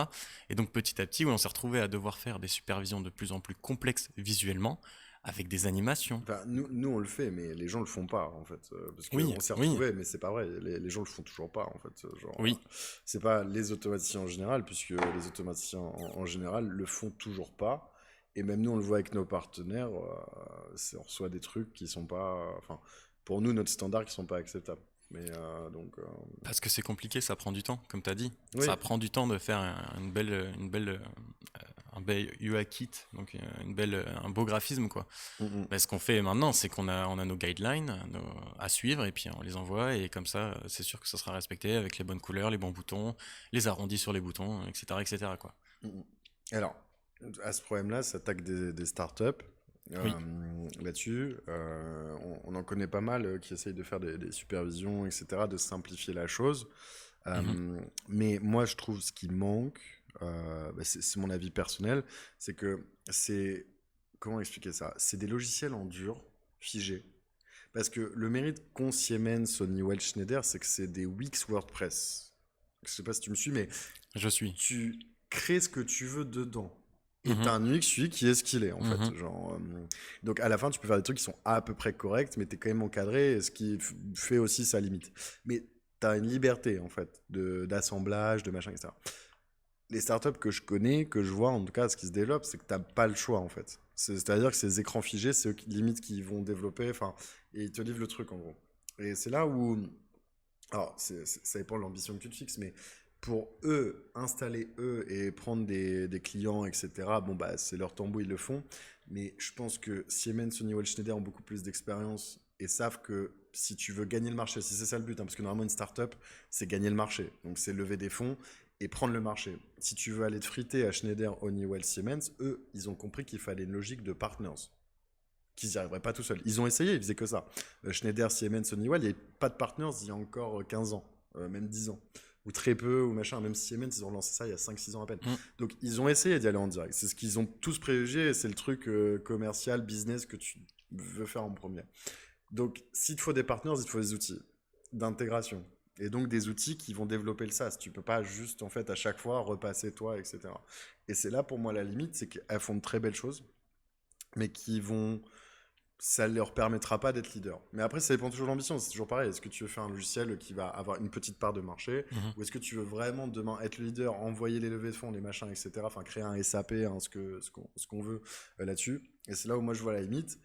Et donc petit à petit, on s'est retrouvé à devoir faire des supervisions de plus en plus complexes visuellement, avec des animations. Enfin, nous, on le fait, mais les gens le font pas, en fait. Parce Oui, qu'on s'est oui, retrouvés, mais c'est pas vrai. Les gens le font toujours pas, en fait. Genre, oui. c'est pas les automaticiens en général, puisque les automaticiens en général le font toujours pas. Et même nous, on le voit avec nos partenaires, on reçoit des trucs qui sont pas. Enfin, pour nous, notre standard qui sont pas acceptables. Mais donc. Parce que c'est compliqué, ça prend du temps, comme tu as dit. Oui. Ça prend du temps de faire un bel UI kit, donc un beau graphisme, quoi. Mm, Mais ce qu'on fait maintenant, c'est qu'on a nos guidelines à suivre et puis on les envoie et comme ça, c'est sûr que ça sera respecté avec les bonnes couleurs, les bons boutons, les arrondis sur les boutons, etc., quoi. mm, mm. Alors, à ce problème-là, ça attaque des startups. Oui. Là-dessus, on en connaît pas mal qui essayent de faire des supervisions, etc., de simplifier la chose. Mais moi, je trouve ce qui manque, c'est mon avis personnel, c'est que c'est... Comment expliquer ça? C'est des logiciels en dur, figés. Parce que le mérite qu'ont Siemens, Honeywell, Schneider, c'est que c'est des Wix WordPress. Je sais pas si tu me suis, mais Je suis. tu crées ce que tu veux dedans. Et Mhm. t'as un UX UI qui est ce qu'il est, en fait. Mhm. Genre, donc, à la fin, tu peux faire des trucs qui sont à peu près corrects, mais t'es quand même encadré, ce qui fait aussi sa limite. Mais t'as une liberté, en fait, d'assemblage, de machin, etc. Les startups que je connais, que je vois, en tout cas, ce qui se développe, c'est que t'as pas le choix, en fait. C'est-à-dire que ces écrans figés, c'est eux qui, limite qui vont développer, enfin, et ils te livrent le truc, en gros. Et c'est là où alors, ça dépend de l'ambition que tu te fixes, mais pour eux, installer eux et prendre des clients, etc., bon, bah, c'est leur tambour, ils le font. Mais je pense que Siemens, Honeywell, Schneider ont beaucoup plus d'expérience et savent que si tu veux gagner le marché, si c'est ça le but, hein, parce que normalement, une startup, c'est gagner le marché. Donc, c'est lever des fonds et prendre le marché. Si tu veux aller te friter à Schneider, Honeywell, Siemens, eux, ils ont compris qu'il fallait une logique de partners qu'ils n'y arriveraient pas tout seuls. Ils ont essayé, ils faisaient que ça. Schneider, Siemens, Honeywell, il n'y avait pas de partners il y a encore 15 ans, même 10 ans. Ou très peu, ou machin. Même Siemens, ils ont lancé ça il y a 5-6 ans à peine. Mm. Donc, ils ont essayé d'y aller en direct. C'est ce qu'ils ont tous privilégié, c'est le truc commercial, business que tu veux faire en premier. Donc, s'il te faut des partners, il te faut des outils d'intégration. Et donc des outils qui vont développer le SaaS. Tu peux pas juste en fait à chaque fois repasser toi, etc. Et c'est là pour moi la limite, c'est qu'elles font de très belles choses, mais ça ne leur permettra pas d'être leader. Mais après, ça dépend toujours de l'ambition. C'est toujours pareil. Est-ce que tu veux faire un logiciel qui va avoir une petite part de marché, Mhm. ou est-ce que tu veux vraiment demain être le leader, envoyer les levées de fonds, les machins, etc. Enfin, créer un SAP, hein, ce qu'on veut là-dessus. Et c'est là où moi je vois la limite.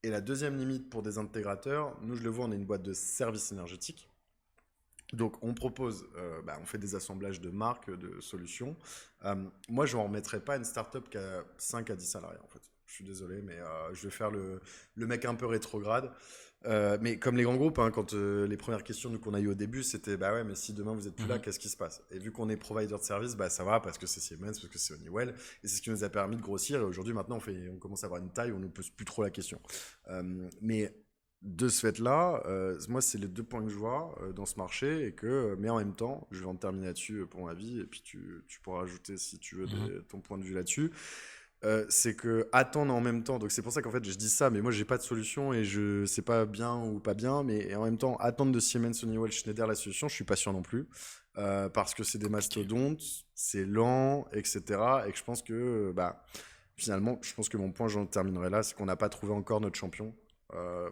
Et la deuxième limite pour des intégrateurs, nous je le vois, on est une boîte de services énergétiques. Donc on propose, on fait des assemblages de marques, de solutions. Moi je n'en remettrai pas une startup qui a 5 à 10 salariés en fait. Je suis désolé, mais je vais faire le mec un peu rétrograde. Mais comme les grands groupes, hein, quand les premières questions qu'on a eues au début, c'était bah ouais, mais si demain vous êtes plus là, Mhm. qu'est-ce qui se passe? Et vu qu'on est provider de service, bah ça va parce que c'est Siemens, parce que c'est Honeywell, et c'est ce qui nous a permis de grossir. Et aujourd'hui, maintenant, on commence à avoir une taille où on ne pose plus trop la question. Mais de ce fait-là, moi, c'est les deux points que je vois dans ce marché, mais en même temps, je vais en terminer là-dessus pour ma vie, et puis tu pourras ajouter si tu veux Mhm. ton point de vue là-dessus. C'est que attendre en même temps, donc c'est pour ça qu'en fait je dis ça, mais moi j'ai pas de solution et je sais pas bien ou pas bien, mais en même temps attendre de Siemens, Honeywell, Schneider la solution, je suis pas sûr non plus, parce que c'est des Compliqué. mastodontes, c'est lent, etc. Et que je pense que finalement, je pense que mon point, j'en terminerai là, c'est qu'on n'a pas trouvé encore notre champion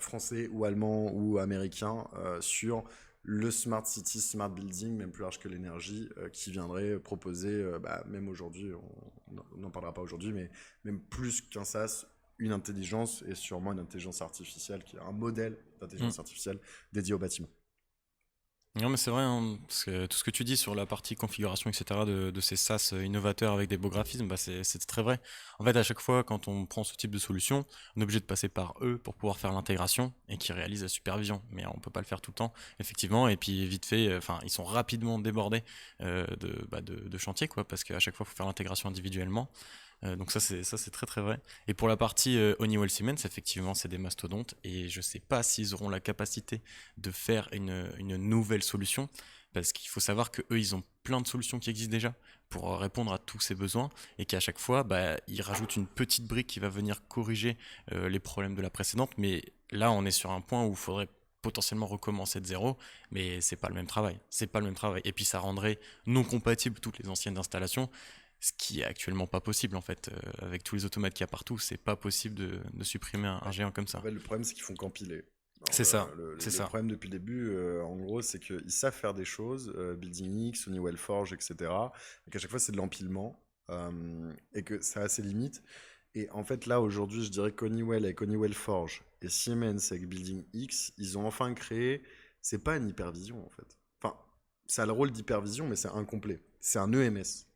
français ou allemand ou américain sur le smart city, smart building, même plus large que l'énergie, qui viendrait proposer, même aujourd'hui, on n'en parlera pas aujourd'hui, mais même plus qu'un SaaS, une intelligence et sûrement une intelligence artificielle qui est un modèle Mm. d'intelligence artificielle dédié au bâtiment. Non, mais c'est vrai, hein, parce que tout ce que tu dis sur la partie configuration, etc., de ces SaaS innovateurs avec des beaux graphismes, bah c'est très vrai. En fait, à chaque fois, quand on prend ce type de solution, on est obligé de passer par eux pour pouvoir faire l'intégration et qui réalisent la supervision. Mais on peut pas le faire tout le temps, effectivement. Et puis, vite fait, enfin, ils sont rapidement débordés de chantier, quoi, parce qu'à chaque fois, il faut faire l'intégration individuellement. Donc ça c'est très très vrai. Et pour la partie Honeywell Siemens, effectivement, c'est des mastodontes et je sais pas s'ils auront la capacité de faire une nouvelle solution parce qu'il faut savoir que eux ils ont plein de solutions qui existent déjà pour répondre à tous ces besoins et qu'à chaque fois ils rajoutent une petite brique qui va venir corriger les problèmes de la précédente. Mais là on est sur un point où il faudrait potentiellement recommencer de zéro, mais c'est pas le même travail. C'est pas le même travail. Et puis ça rendrait non compatible toutes les anciennes installations, ce qui est actuellement pas possible en fait. Avec tous les automates qu'il y a partout, c'est pas possible de supprimer un Ouais. géant comme En ça. fait, le problème, c'est qu'ils font qu'empiler. Alors, C'est ça, c'est le ça. problème depuis le début, en gros, c'est qu'ils savent faire des choses, Building X, Honeywell Forge, etc. Et qu'à chaque fois, c'est de l'empilement, et que ça a ses limites. Et en fait, là, aujourd'hui, je dirais qu'Honeywell avec Honeywell Forge et Siemens avec Building X, ils ont enfin créé, c'est pas une hypervision, en fait. Enfin, ça a le rôle d'hypervision, mais c'est incomplet. C'est un EMS.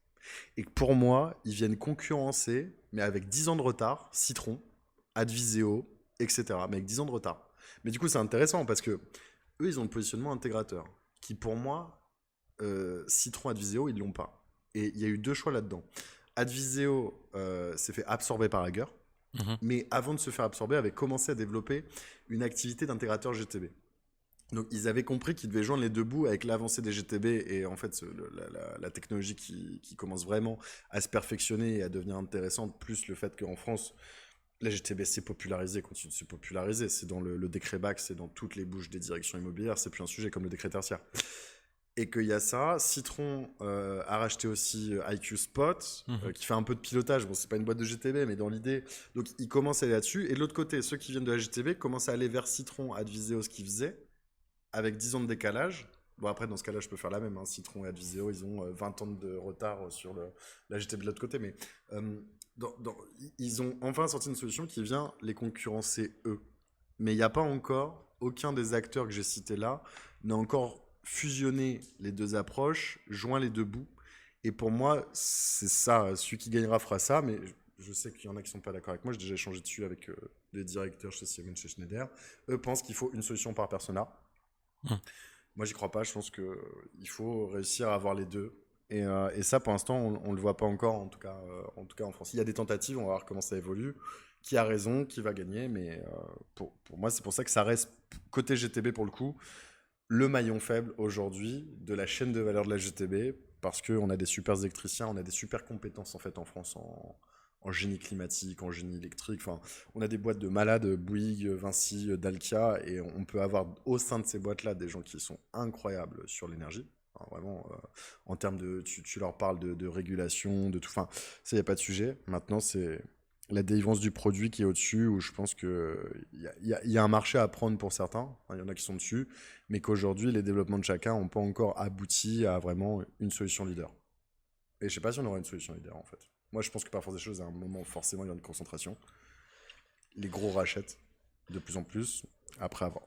Et que pour moi, ils viennent concurrencer, mais avec 10 ans de retard, Citron, Adviseo, etc. Mais avec 10 ans de retard. Mais du coup, c'est intéressant parce que eux, ils ont le positionnement intégrateur, qui pour moi, Citron, Adviseo, ils l'ont pas. Et il y a eu deux choix là-dedans. Adviseo s'est fait absorber par Hager, Mhm. mais avant de se faire absorber, avait commencé à développer une activité d'intégrateur GTB. Donc ils avaient compris qu'ils devaient joindre les deux bouts avec l'avancée des GTB et en fait la technologie qui commence vraiment à se perfectionner et à devenir intéressante, plus le fait qu'en France, la GTB s'est popularisée, continue de se populariser. C'est dans le décret BAC, c'est dans toutes les bouches des directions immobilières, c'est plus un sujet comme le décret tertiaire. Et qu'il y a ça. Citron a racheté aussi IQ Spot, Mhm. qui fait un peu de pilotage. Bon, c'est pas une boîte de GTB, mais dans l'idée. Donc, ils commencent à aller là-dessus. Et de l'autre côté, ceux qui viennent de la GTB commencent à aller vers Citron, Adviseo, ce qu'ils faisaient, avec 10 ans de décalage. Bon, après, dans ce cas-là, je peux faire la même. Hein. Citron et Adviseo, ils ont 20 ans de retard sur la GTB de l'autre côté. Mais ils ont enfin sorti une solution qui vient les concurrencer eux. Mais il n'y a pas encore, aucun des acteurs que j'ai cités là, n'a encore fusionné les deux approches, joint les deux bouts. Et pour moi, c'est ça. Celui qui gagnera fera ça. Mais je sais qu'il y en a qui ne sont pas d'accord avec moi. J'ai déjà échangé dessus avec des directeurs chez Siemens, chez Schneider. Eux pensent qu'il faut une solution par persona. Mhm. Moi, j'y crois pas. Je pense qu'il faut réussir à avoir les deux. Et ça, pour l'instant, on ne le voit pas encore, en tout cas en France. Il y a des tentatives, on va voir comment ça évolue. Qui a raison, qui va gagner. Mais pour moi, c'est pour ça que ça reste, côté GTB pour le coup, le maillon faible aujourd'hui de la chaîne de valeur de la GTB. Parce qu'on a des super électriciens, on a des super compétences en fait en France en génie climatique, en génie électrique. Enfin, on a des boîtes de malades, Bouygues, Vinci, Dalkia, et on peut avoir au sein de ces boîtes-là des gens qui sont incroyables sur l'énergie. Enfin, vraiment, en termes de, tu leur parles de régulation, de tout. Enfin, ça, il n'y a pas de sujet. Maintenant, c'est la délivrance du produit qui est au-dessus, où je pense qu'il y a un marché à prendre pour certains. Enfin, il y en a qui sont dessus, mais qu'aujourd'hui, les développements de chacun n'ont pas encore abouti à vraiment une solution leader. Et je sais pas si on aura une solution leader, en fait. Moi, je pense que par force des choses, à un moment, forcément, il y aura une concentration. Les gros rachètent de plus en plus. Après avoir,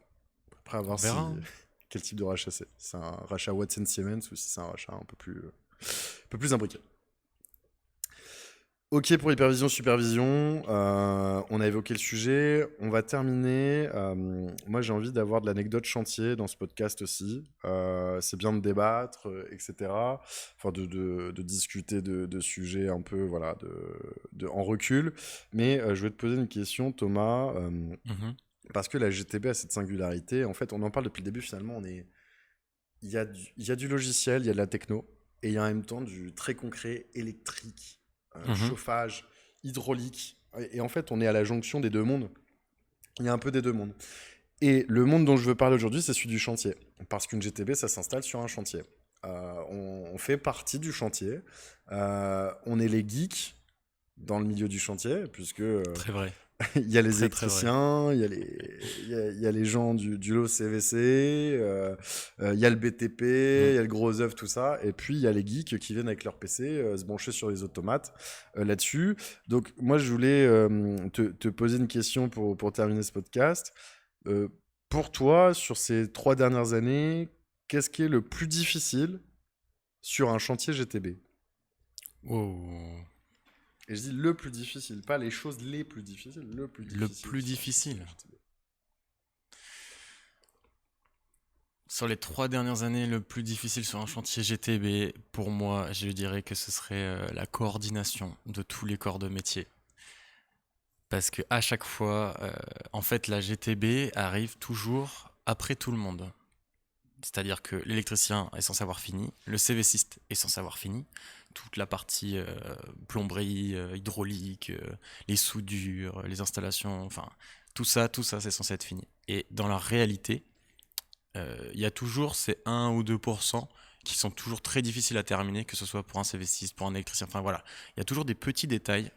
après On avoir si, verra, hein. quel type de rachat c'est. C'est un rachat Watson Siemens ou si c'est un rachat un peu plus imbriqué. Ok pour hypervision, supervision. On a évoqué le sujet. On va terminer. Moi, j'ai envie d'avoir de l'anecdote chantier dans ce podcast aussi. C'est bien de débattre, etc. Enfin, de discuter de sujets un peu, voilà, en recul. Mais je vais te poser une question, Thomas. Mhm. Parce que la GTB a cette singularité. En fait, on en parle depuis le début, finalement. Il y a du logiciel, il y a de la techno. Et il y a en même temps du très concret électrique, Mhm. chauffage, hydraulique. Et en fait, on est à la jonction des deux mondes. Il y a un peu des deux mondes. Et le monde dont je veux parler aujourd'hui, c'est celui du chantier. Parce qu'une GTB, ça s'installe sur un chantier. On fait partie du chantier. On est les geeks dans le milieu du chantier, puisque Très vrai. il y a les Très, très vrai. électriciens, il y a les gens du lot CVC, il y a le BTP, il Mm. y a le gros œuvre, tout ça. Et puis, il y a les geeks qui viennent avec leur PC se brancher sur les automates là-dessus. Donc, moi, je voulais te poser une question pour terminer ce podcast. Euh, pour toi, sur ces 3 dernières années, qu'est-ce qui est le plus difficile sur un chantier GTB? Wow. Et je dis le plus difficile, pas les choses les plus difficiles, le plus Le difficile plus sur un chantier difficile. GTB. Sur les 3 dernières années, le plus difficile sur un chantier GTB, pour moi, je dirais que ce serait la coordination de tous les corps de métier. Parce que à chaque fois, en fait, la GTB arrive toujours après tout le monde. C'est-à-dire que l'électricien est censé avoir fini, le CVCiste est censé avoir fini, toute la partie plomberie, hydraulique, les soudures, les installations, enfin, tout ça, c'est censé être fini. Et dans la réalité, il y a toujours ces 1 ou 2% qui sont toujours très difficiles à terminer, que ce soit pour un CV6, pour un électricien. Enfin voilà, il y a toujours des petits détails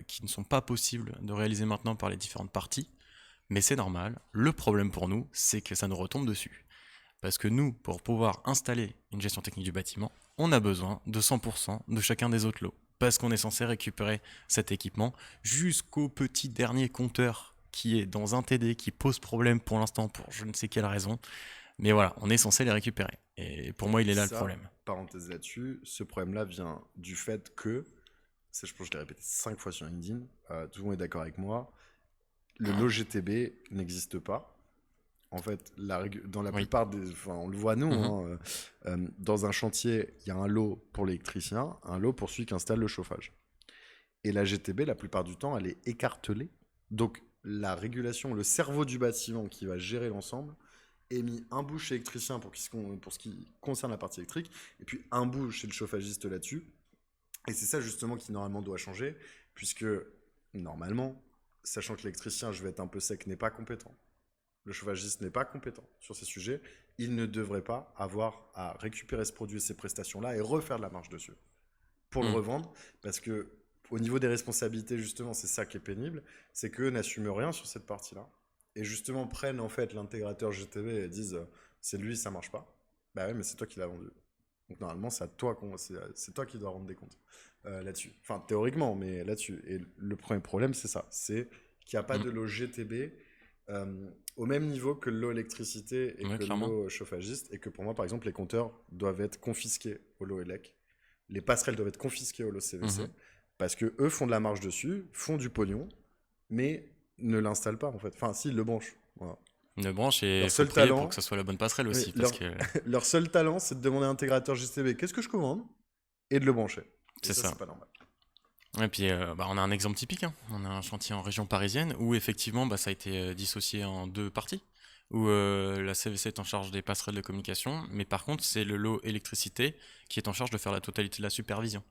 qui ne sont pas possibles de réaliser maintenant par les différentes parties, mais c'est normal. Le problème pour nous, c'est que ça nous retombe dessus. Parce que nous, pour pouvoir installer une gestion technique du bâtiment, on a besoin de 100% de chacun des autres lots. Parce qu'on est censé récupérer cet équipement jusqu'au petit dernier compteur qui est dans un TD qui pose problème pour l'instant pour je ne sais quelle raison. Mais voilà, on est censé les récupérer. Et pour moi, il est là le Ça, problème. parenthèse là-dessus, ce problème-là vient du fait que, ça je pense que je l'ai répété 5 fois sur LinkedIn, tout le monde est d'accord avec moi, le lot GTB n'existe pas. En fait, dans la Oui. plupart des... Enfin, on le voit nous, Mhm. hein, dans un chantier, il y a un lot pour l'électricien, un lot pour celui qui installe le chauffage. Et la GTB, la plupart du temps, elle est écartelée. Donc, la régulation, le cerveau du bâtiment qui va gérer l'ensemble, est mis un bout chez l'électricien pour ce qui concerne la partie électrique, et puis un bout chez le chauffagiste là-dessus. Et c'est ça justement qui normalement doit changer, puisque normalement, sachant que l'électricien, je vais être un peu sec, n'est pas compétent, le chauffagiste n'est pas compétent sur ces sujets, il ne devrait pas avoir à récupérer ce produit et ces prestations-là et refaire de la marge dessus pour le Mhm. revendre, parce que au niveau des responsabilités, justement, c'est ça qui est pénible, c'est qu'eux n'assument rien sur cette partie-là. Et justement, prennent en fait l'intégrateur GTB et disent c'est lui, ça marche pas. Bah ouais, mais c'est toi qui l'as vendu. Donc normalement, c'est toi qui dois rendre des comptes là-dessus. Enfin, théoriquement, mais là-dessus. Et le premier problème, c'est ça. C'est qu'il n'y a pas Mhm. de lot GTB au même niveau que le lot électricité et Ouais, que le clairement. lot chauffagiste. Et que pour moi, par exemple, les compteurs doivent être confisqués au lot élec. Les passerelles doivent être confisquées au lot CVC. Mhm. Parce que eux font de la marge dessus, font du pognon, mais ne l'installent pas en fait. Enfin, si, ils le branchent. Voilà. Une branche et Leur il faut seul prier pour que talent, ce soit la bonne passerelle oui, aussi. Parce que leur seul talent, c'est de demander à l'intégrateur GTB qu'est-ce que je commande et de le brancher. Et c'est ça, ça. c'est pas normal. Et puis, on a un exemple typique, hein. On a un chantier en région parisienne où effectivement, ça a été dissocié en 2 parties. Où la CVC est en charge des passerelles de communication, mais par contre, c'est le lot électricité qui est en charge de faire la totalité de la supervision.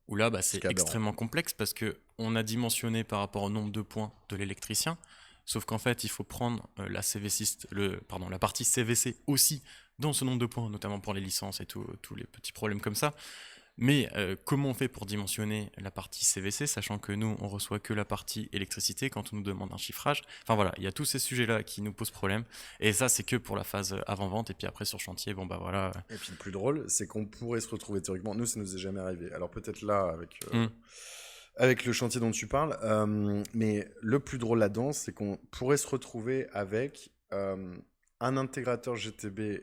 où là, Ce c'est qui est aberrant. extrêmement complexe parce qu'on a dimensionné par rapport au nombre de points de l'électricien, sauf qu'en fait, il faut prendre la partie CVC aussi dans ce nombre de points, notamment pour les licences et tous les petits problèmes comme ça. Mais comment on fait pour dimensionner la partie CVC, sachant que nous, on reçoit que la partie électricité quand on nous demande un chiffrage. Enfin voilà, il y a tous ces sujets-là qui nous posent problème. Et ça, c'est que pour la phase avant-vente. Et puis après, sur chantier, bon bah voilà. Et puis le plus drôle, c'est qu'on pourrait se retrouver théoriquement. Nous, ça nous est jamais arrivé. Alors peut-être là, avec le chantier dont tu parles, mais le plus drôle là-dedans, c'est qu'on pourrait se retrouver avec un intégrateur GTB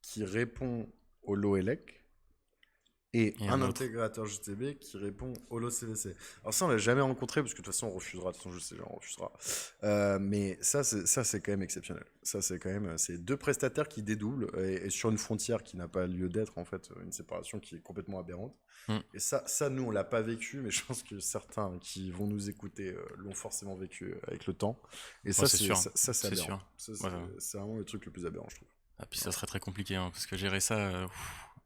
qui répond au lot ELEC et Et un un autre. intégrateur GTB qui répond au lot CVC. Alors ça, on l'a jamais rencontré parce que de toute façon, on refusera. De toute façon, je sais, on refusera. Mais ça, c'est quand même exceptionnel. Ça, c'est quand même, c'est deux prestataires qui dédoublent et sur une frontière qui n'a pas lieu d'être en fait, une séparation qui est complètement aberrante. Mm. Et ça, nous, on l'a pas vécu, mais je pense que certains qui vont nous écouter l'ont forcément vécu avec le temps. Et ça, C'est c'est sûr. ça, c'est C'est aberrant. sûr. Ça, Ouais, ouais. c'est vraiment le truc le plus aberrant, je trouve. Ah, puis ça serait très compliqué, hein, parce que gérer ça,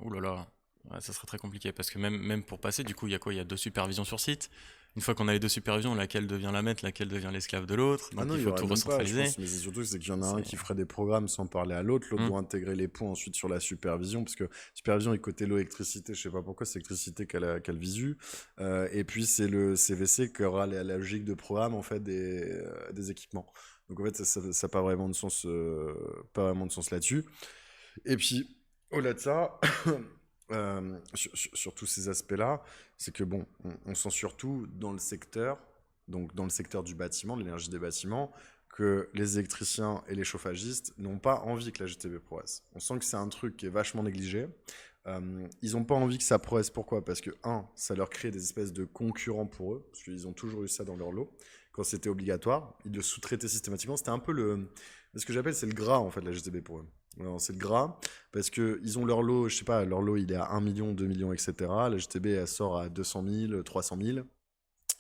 ouh là là, ouais, ça serait très compliqué, parce que même pour passer, du coup, il y a quoi? Il y a 2 supervisions sur site. Une fois qu'on a les 2 supervisions, laquelle devient la maître, laquelle devient l'esclave de l'autre. Ah Donc non, il il y faut aurait tout même pas, je recentraliser. pense. Mais c'est surtout c'est qu'il y en a un C'est... qui ferait des programmes sans parler à l'autre, l'autre Hmm. doit intégrer les points ensuite sur la supervision, parce que supervision est côté l'électricité, je sais pas pourquoi, c'est l'électricité qu'elle visu. Et puis c'est le CVC qui aura la logique de programme en fait des équipements. Donc en fait, ça n'a pas vraiment de sens, là-dessus. Et puis, au-delà de ça, sur tous ces aspects-là, c'est que bon, on sent surtout dans le secteur, donc dans le secteur du bâtiment, de l'énergie des bâtiments, que les électriciens et les chauffagistes n'ont pas envie que la GTB progresse. On sent que c'est un truc qui est vachement négligé. Ils n'ont pas envie que ça progresse. Pourquoi? Parce que, ça leur crée des espèces de concurrents pour eux, parce qu'ils ont toujours eu ça dans leur lot. Quand c'était obligatoire, ils le sous-traitaient systématiquement. C'était un peu ce que j'appelle, c'est le gras, en fait, la GTB pour eux. Alors, c'est le gras, parce qu'ils ont leur lot, je sais pas, leur lot, il est à 1 million, 2 millions, etc. La GTB, elle sort à 200 000, 300 000.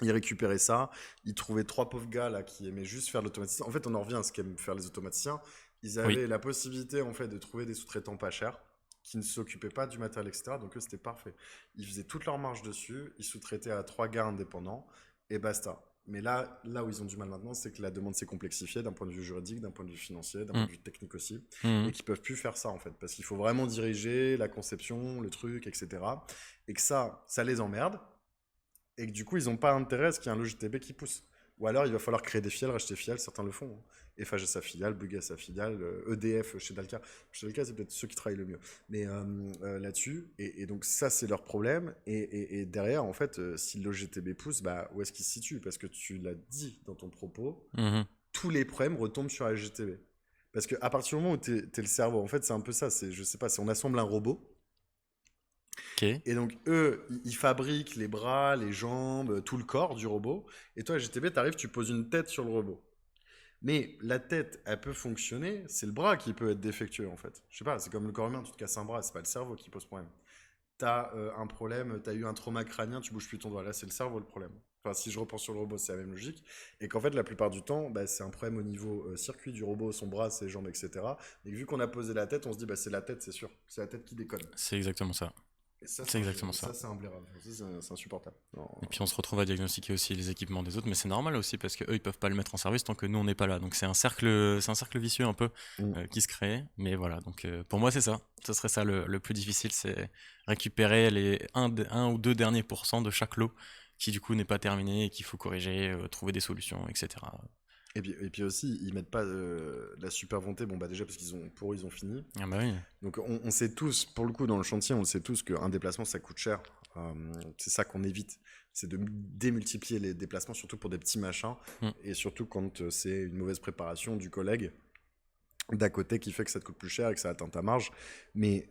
Ils récupéraient ça, ils trouvaient 3 pauvres gars là qui aimaient juste faire de l'automaticien. En fait, on en revient à ce qu'aiment faire les automaticiens. Ils Oui, avaient la possibilité en fait de trouver des sous-traitants pas chers qui ne s'occupaient pas du matériel, etc. Donc eux, c'était parfait. Ils faisaient toute leur marge dessus, ils sous-traitaient à 3 gars indépendants et basta. Mais là où ils ont du mal maintenant, c'est que la demande s'est complexifiée d'un point de vue juridique, d'un point de vue financier, d'un point hmm, de vue technique aussi, hmm, et qu'ils peuvent plus faire ça en fait, parce qu'il faut vraiment diriger la conception, le truc, etc. Et que ça les emmerde, et que du coup, ils n'ont pas intérêt à ce qu'il y ait un logiciel qui pousse. Ou alors, il va falloir créer des filiales, racheter filiales, certains le font. FH a sa filiale, Bug a sa filiale, EDF chez Dalca. Chez Dalca, c'est peut-être ceux qui travaillent le mieux. Mais là-dessus, et donc ça, c'est leur problème. Et derrière, en fait, si le LoGTB pousse, bah, où est-ce qu'il se situe? Parce que tu l'as dit dans ton propos, mhm. tous les problèmes retombent sur la LGTB. Parce qu'à partir du moment où tu es le cerveau, en fait, c'est un peu ça. Je sais pas, si on assemble un robot, Ok. et donc, eux, ils fabriquent les bras, les jambes, tout le corps du robot. Et toi, GTB, tu arrives, tu poses une tête sur le robot. Mais la tête, elle peut fonctionner, c'est le bras qui peut être défectueux, en fait. Je sais pas, c'est comme le corps humain, tu te casses un bras, c'est pas le cerveau qui pose problème. T'as un problème, t'as eu un trauma crânien, tu bouges plus ton doigt. Là, c'est le cerveau le problème. Enfin, si je repense sur le robot, c'est la même logique. Et qu'en fait, la plupart du temps, bah, c'est un problème au niveau circuit du robot, son bras, ses jambes, etc. Et que vu qu'on a posé la tête, on se dit, bah, c'est la tête, c'est sûr. C'est la tête qui déconne. C'est exactement ça. Et ça, C'est exactement ça. ça, c'est imbérable. Ça, c'est insupportable. Non. Et puis on se retrouve à diagnostiquer aussi les équipements des autres, mais c'est normal aussi parce que eux ils peuvent pas le mettre en service tant que nous on n'est pas là. Donc c'est un cercle vicieux un peu Mm. qui se crée. Mais voilà, donc pour moi c'est ça. Ce serait ça le plus difficile, c'est récupérer les 1 ou 2 derniers pourcents de chaque lot qui du coup n'est pas terminé et qu'il faut corriger, trouver des solutions, etc. Et puis aussi, ils mettent pas la super volonté. Bon, bah déjà, parce pour eux, ils ont fini. Ah bah oui. Donc, on sait tous, pour le coup, dans le chantier, on le sait tous qu'un déplacement, ça coûte cher. C'est ça qu'on évite. C'est de démultiplier les déplacements, surtout pour des petits machins. Mm. Et surtout quand c'est une mauvaise préparation du collègue d'à côté qui fait que ça te coûte plus cher et que ça atteint ta marge. Mais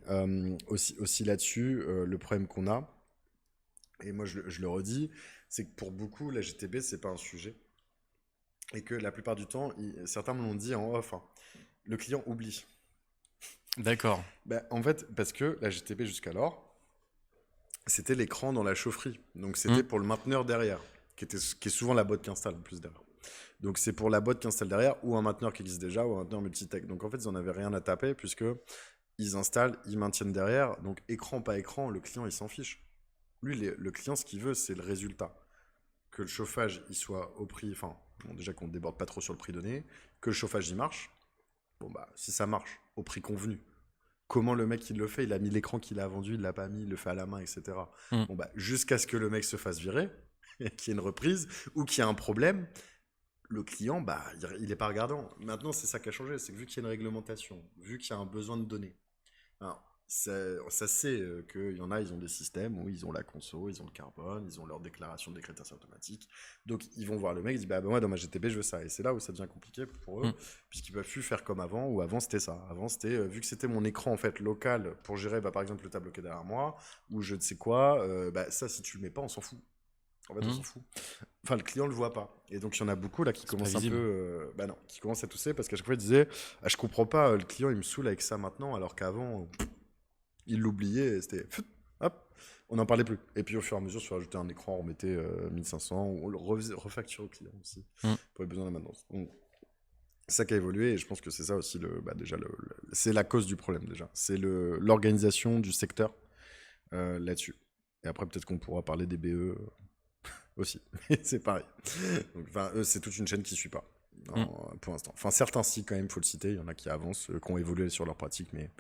aussi là-dessus, le problème qu'on a, et moi je le redis, c'est que pour beaucoup, la GTB, c'est pas un sujet. Et que la plupart du temps, certains me l'ont dit en off, hein, le client oublie. D'accord. Bah, en fait, parce que la GTB jusqu'alors, c'était l'écran dans la chaufferie. Donc c'était Mm. pour le mainteneur derrière, qui est souvent la boîte qui installe en plus derrière. Donc c'est pour la boîte qui installe derrière, ou un mainteneur qui existe déjà, ou un mainteneur multitech. Donc en fait, ils n'en avaient rien à taper, puisque ils installent, ils maintiennent derrière. Donc écran, pas écran, le client, il s'en fiche. Lui, le client, ce qu'il veut, c'est le résultat. Que le chauffage, il soit au prix, enfin, bon, déjà qu'on ne déborde pas trop sur le prix donné, que le chauffage, il marche. Bon, bah, si ça marche, au prix convenu. Comment le mec, il le fait? Il a mis l'écran qu'il a vendu, il l'a pas mis, il le fait à la main, etc. Bon, bah, jusqu'à ce que le mec se fasse virer, qu'il y ait une reprise, ou qu'il y ait un problème, le client, bah, il n'est pas regardant. Maintenant, c'est ça qui a changé, c'est que vu qu'il y a une réglementation, vu qu'il y a un besoin de données, alors, ça sait qu'il y en a, ils ont des systèmes où ils ont la conso, ils ont le carbone, ils ont leur déclaration de décrétation automatique. Donc, ils vont voir le mec, ils disent, bah, moi, dans ma GTB, je veux ça. Et c'est là où ça devient compliqué pour eux, puisqu'ils ne peuvent plus faire comme avant, ou avant, c'était ça. Avant, c'était, vu que c'était mon écran, en fait, local, pour gérer, bah, par exemple, le tableau qui est derrière moi, ou je ne sais quoi, bah, ça, si tu le mets pas, on s'en fout. En fait, on s'en fout. Enfin, le client le voit pas. Et donc, il y en a beaucoup là qui commencent un peu. Bah non, qui commencent à tousser parce qu'à chaque fois, ils disaient ah, je comprends pas, le client, il me saoule avec ça maintenant, alors qu'avant, il l'oubliait et c'était. Hop, on n'en parlait plus. Et puis, au fur et à mesure, sur ajouter un écran, on remettait 1500, on le refacture au client aussi pour les besoins de la maintenance. Donc, c'est ça qui a évolué et je pense que c'est ça aussi, déjà, c'est la cause du problème déjà. C'est l'organisation du secteur là-dessus. Et après, peut-être qu'on pourra parler des BE. Aussi, c'est pareil. Donc, c'est toute une chaîne qui ne suit pas pour l'instant. Enfin, certains si quand même, il faut le citer. Il y en a qui avancent, qui ont évolué sur leur pratique, mais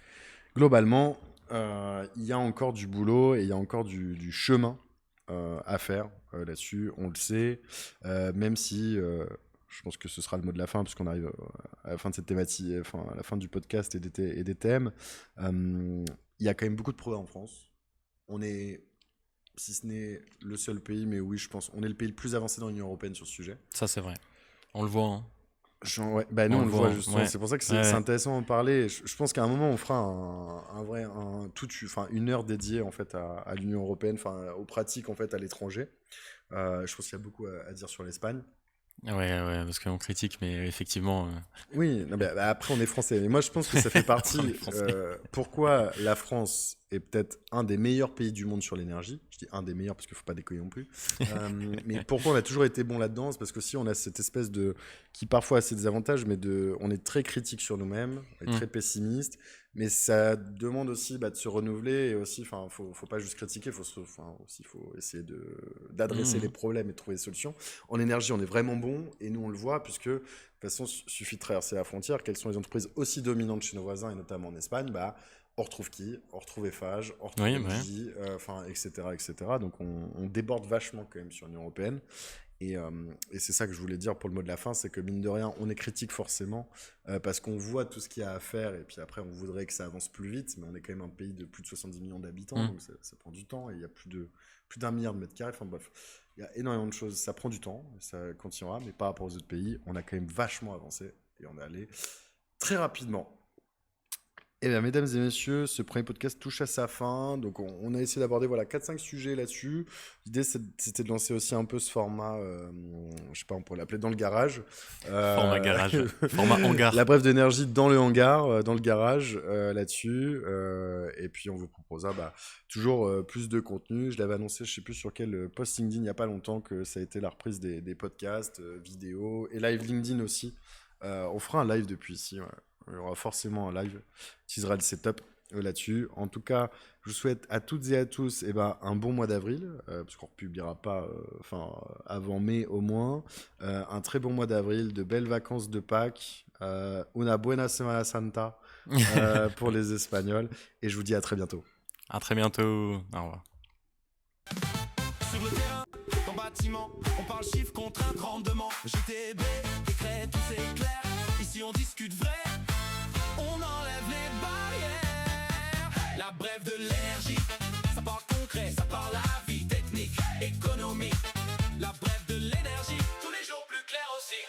globalement, il y a encore du boulot et il y a encore du chemin à faire là-dessus. On le sait, même si je pense que ce sera le mot de la fin, puisqu'on arrive à la fin de cette thématique, enfin à la fin du podcast et des thèmes. Il y a quand même beaucoup de progrès en France. On est si ce n'est le seul pays, mais oui, je pense, on est le pays le plus avancé dans l'Union européenne sur ce sujet. Ça, c'est vrai. On le voit. Ouais, bah nous, on le voit justement. Ouais. C'est pour ça que c'est intéressant d'en parler. Je pense qu'à un moment, on fera une heure dédiée en fait à l'Union européenne, enfin aux pratiques en fait à l'étranger. Je pense qu'il y a beaucoup à dire sur l'Espagne. Ouais, parce qu'on critique, mais effectivement. Oui, non, bah, après on est français, mais moi je pense que ça fait partie. Pourquoi la France est peut-être un des meilleurs pays du monde sur l'énergie. Je dis un des meilleurs parce qu'il ne faut pas déconner non plus. Mais pourquoi on a toujours été bon là-dedans? C'est parce qu'aussi on a cette espèce de qui parfois a ses désavantages, mais on est très critique sur nous-mêmes, on est très pessimiste. Mais ça demande aussi de se renouveler et aussi, faut pas juste critiquer, faut essayer d'adresser les problèmes et de trouver des solutions. En énergie, on est vraiment bon et nous on le voit puisque de toute façon, il suffit de traverser la frontière. Quelles sont les entreprises aussi dominantes chez nos voisins et notamment en Espagne? On retrouve qui? On retrouve Eiffage, on retrouve Engie, etc., etc. Donc on déborde vachement quand même sur l'Union européenne. Et c'est ça que je voulais dire pour le mot de la fin, c'est que mine de rien, on est critique forcément parce qu'on voit tout ce qu'il y a à faire et puis après on voudrait que ça avance plus vite, mais on est quand même un pays de plus de 70 millions d'habitants, donc ça prend du temps et il y a plus d'1 milliard de mètres carrés, enfin bref, il y a énormément de choses, ça prend du temps, ça continuera, mais par rapport aux autres pays, on a quand même vachement avancé et on est allé très rapidement. Eh bien, mesdames et messieurs, ce premier podcast touche à sa fin. Donc, on a essayé d'aborder 4-5 sujets là-dessus. L'idée, c'était de lancer aussi un peu ce format, je sais pas, on pourrait l'appeler dans le garage. Format garage, format hangar. La brève d'énergie dans le hangar, dans le garage, là-dessus. Et puis, on vous proposera toujours plus de contenu. Je l'avais annoncé, je sais plus sur quel post LinkedIn, il n'y a pas longtemps, que ça a été la reprise des podcasts, vidéos et live LinkedIn aussi. On fera un live depuis ici, ouais. Il y aura forcément un live qui sera le setup là-dessus. En tout cas, je vous souhaite à toutes et à tous un bon mois d'avril, parce qu'on ne republiera pas avant mai au moins. Un très bon mois d'avril, de belles vacances de Pâques. Una buena Semana Santa pour les Espagnols. Et je vous dis à très bientôt. À très bientôt. Au revoir. Sur le terrain, dans bâtiment, on parle chiffres, contraintes, rendement. GTB, décret, tout c'est clair. Ici on discute vrai. On enlève les barrières. La brève de l'énergie, ça parle concret, ça parle la vie, technique, économie. La brève de l'énergie, tous les jours plus clair aussi.